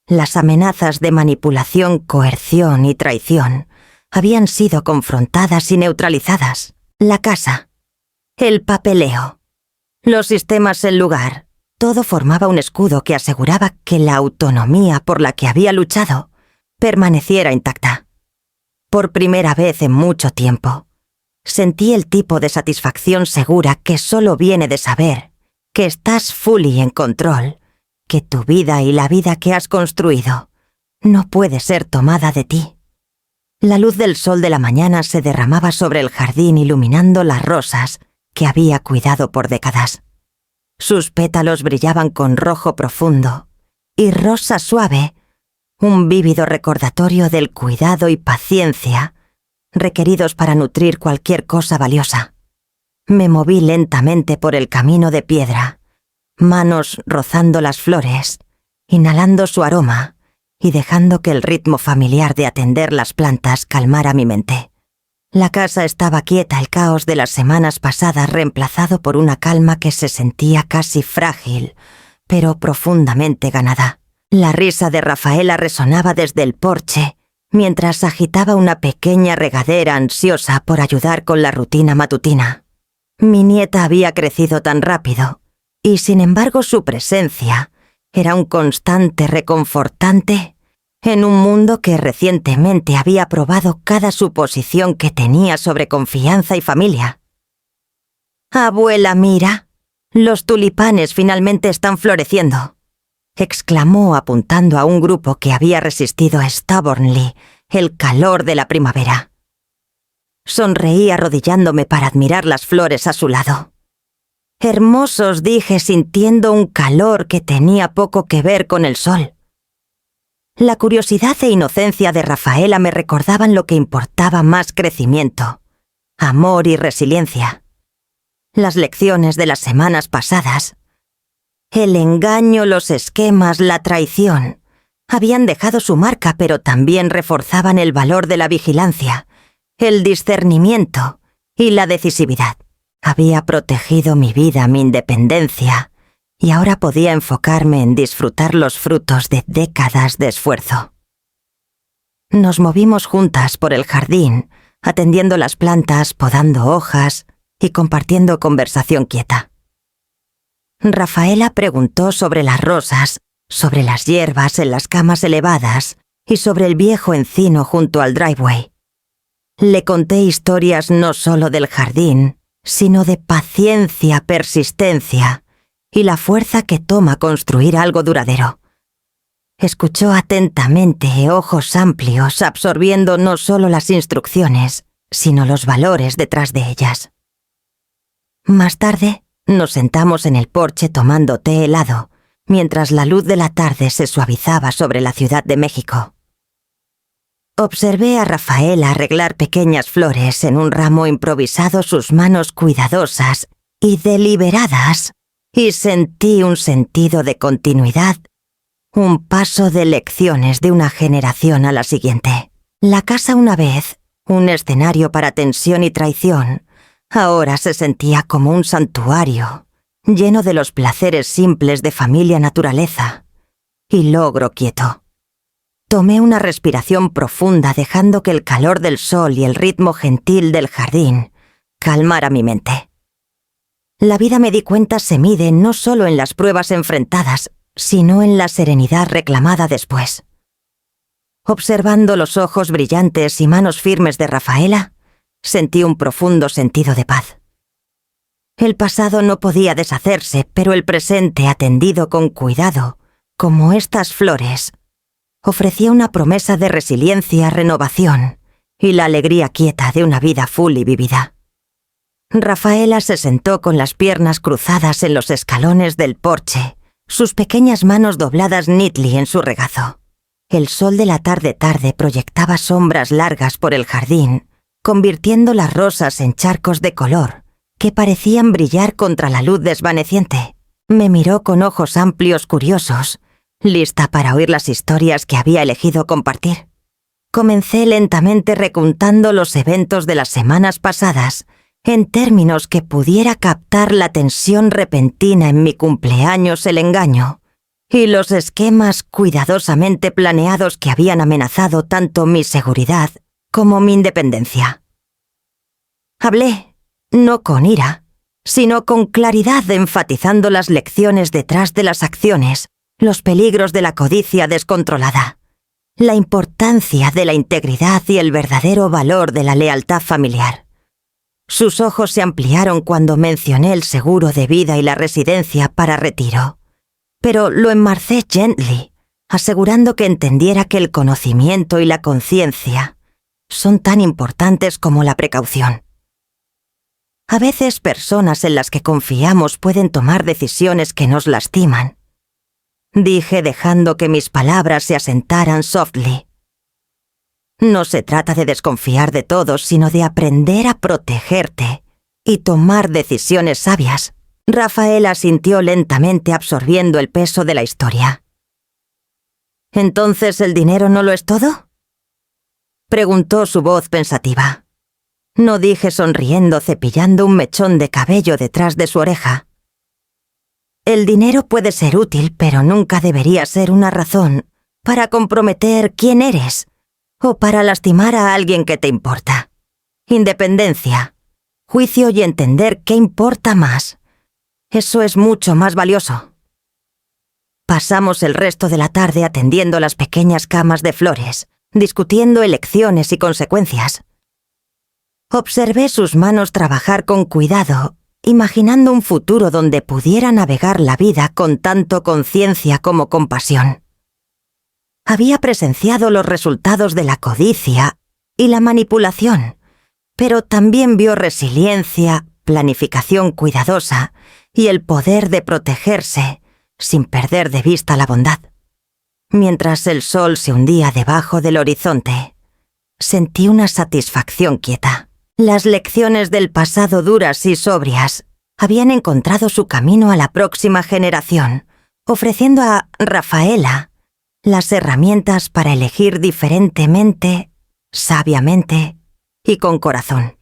Las amenazas de manipulación, coerción y traición habían sido confrontadas y neutralizadas. La casa, el papeleo, los sistemas en lugar, todo formaba un escudo que aseguraba que la autonomía por la que había luchado permaneciera intacta. Por primera vez en mucho tiempo, sentí el tipo de satisfacción segura que solo viene de saber que estás fully en control, que tu vida y la vida que has construido no puede ser tomada de ti. La luz del sol de la mañana se derramaba sobre el jardín iluminando las rosas que había cuidado por décadas. Sus pétalos brillaban con rojo profundo y rosa suave, un vívido recordatorio del cuidado y paciencia requeridos para nutrir cualquier cosa valiosa. Me moví lentamente por el camino de piedra, manos rozando las flores, inhalando su aroma y dejando que el ritmo familiar de atender las plantas calmara mi mente. La casa estaba quieta, el caos de las semanas pasadas reemplazado por una calma que se sentía casi frágil, pero profundamente ganada. La risa de Rafaela resonaba desde el porche, mientras agitaba una pequeña regadera ansiosa por ayudar con la rutina matutina. Mi nieta había crecido tan rápido, y sin embargo su presencia era un constante reconfortante en un mundo que recientemente había probado cada suposición que tenía sobre confianza y familia. «Abuela, mira, los tulipanes finalmente están floreciendo», exclamó apuntando a un grupo que había resistido stubbornly el calor de la primavera. Sonreí arrodillándome para admirar las flores a su lado. «Hermosos», dije sintiendo un calor que tenía poco que ver con el sol. La curiosidad e inocencia de Rafaela me recordaban lo que importaba más: crecimiento, amor y resiliencia. Las lecciones de las semanas pasadas, el engaño, los esquemas, la traición, habían dejado su marca, pero también reforzaban el valor de la vigilancia, el discernimiento y la decisividad. Había protegido mi vida, mi independencia, y ahora podía enfocarme en disfrutar los frutos de décadas de esfuerzo. Nos movimos juntas por el jardín, atendiendo las plantas, podando hojas y compartiendo conversación quieta. Rafaela preguntó sobre las rosas, sobre las hierbas en las camas elevadas y sobre el viejo encino junto al driveway. Le conté historias no solo del jardín, sino de paciencia, persistencia y la fuerza que toma construir algo duradero. Escuchó atentamente, ojos amplios, absorbiendo no solo las instrucciones, sino los valores detrás de ellas. Más tarde, nos sentamos en el porche tomando té helado, mientras la luz de la tarde se suavizaba sobre la Ciudad de México. Observé a Rafaela arreglar pequeñas flores en un ramo improvisado, sus manos cuidadosas y deliberadas, y sentí un sentido de continuidad, un paso de lecciones de una generación a la siguiente. La casa, una vez un escenario para tensión y traición, ahora se sentía como un santuario, lleno de los placeres simples de familia, naturaleza y logro quieto. Tomé una respiración profunda, dejando que el calor del sol y el ritmo gentil del jardín calmara mi mente. La vida, me di cuenta, se mide no solo en las pruebas enfrentadas, sino en la serenidad reclamada después. Observando los ojos brillantes y manos firmes de Rafaela, sentí un profundo sentido de paz. El pasado no podía deshacerse, pero el presente, atendido con cuidado, como estas flores, ofrecía una promesa de resiliencia, renovación y la alegría quieta de una vida full y vivida. Rafaela se sentó con las piernas cruzadas en los escalones del porche, sus pequeñas manos dobladas neatly en su regazo. El sol de la tarde proyectaba sombras largas por el jardín, convirtiendo las rosas en charcos de color que parecían brillar contra la luz desvaneciente. Me miró con ojos amplios, curiosos, lista para oír las historias que había elegido compartir. Comencé lentamente recontando los eventos de las semanas pasadas, en términos que pudiera captar la tensión repentina en mi cumpleaños, el engaño, y los esquemas cuidadosamente planeados que habían amenazado tanto mi seguridad como mi independencia. Hablé, no con ira, sino con claridad, enfatizando las lecciones detrás de las acciones, los peligros de la codicia descontrolada, la importancia de la integridad y el verdadero valor de la lealtad familiar. Sus ojos se ampliaron cuando mencioné el seguro de vida y la residencia para retiro, pero lo enmarcé gently, asegurando que entendiera que el conocimiento y la conciencia son tan importantes como la precaución. A veces personas en las que confiamos pueden tomar decisiones que nos lastiman, dije, dejando que mis palabras se asentaran softly. No se trata de desconfiar de todos, sino de aprender a protegerte y tomar decisiones sabias. Rafaela asintió lentamente, absorbiendo el peso de la historia. ¿Entonces el dinero no lo es todo?, preguntó su voz pensativa. No, dije sonriendo, cepillando un mechón de cabello detrás de su oreja. El dinero puede ser útil, pero nunca debería ser una razón para comprometer quién eres o para lastimar a alguien que te importa. Independencia, juicio y entender qué importa más. Eso es mucho más valioso. Pasamos el resto de la tarde atendiendo las pequeñas camas de flores, discutiendo elecciones y consecuencias. Observé sus manos trabajar con cuidado, imaginando un futuro donde pudiera navegar la vida con tanto conciencia como compasión. Había presenciado los resultados de la codicia y la manipulación, pero también vio resiliencia, planificación cuidadosa y el poder de protegerse sin perder de vista la bondad. Mientras el sol se hundía debajo del horizonte, sentí una satisfacción quieta. Las lecciones del pasado duras y sobrias habían encontrado su camino a la próxima generación, ofreciendo a Rafaela las herramientas para elegir diferentemente, sabiamente y con corazón.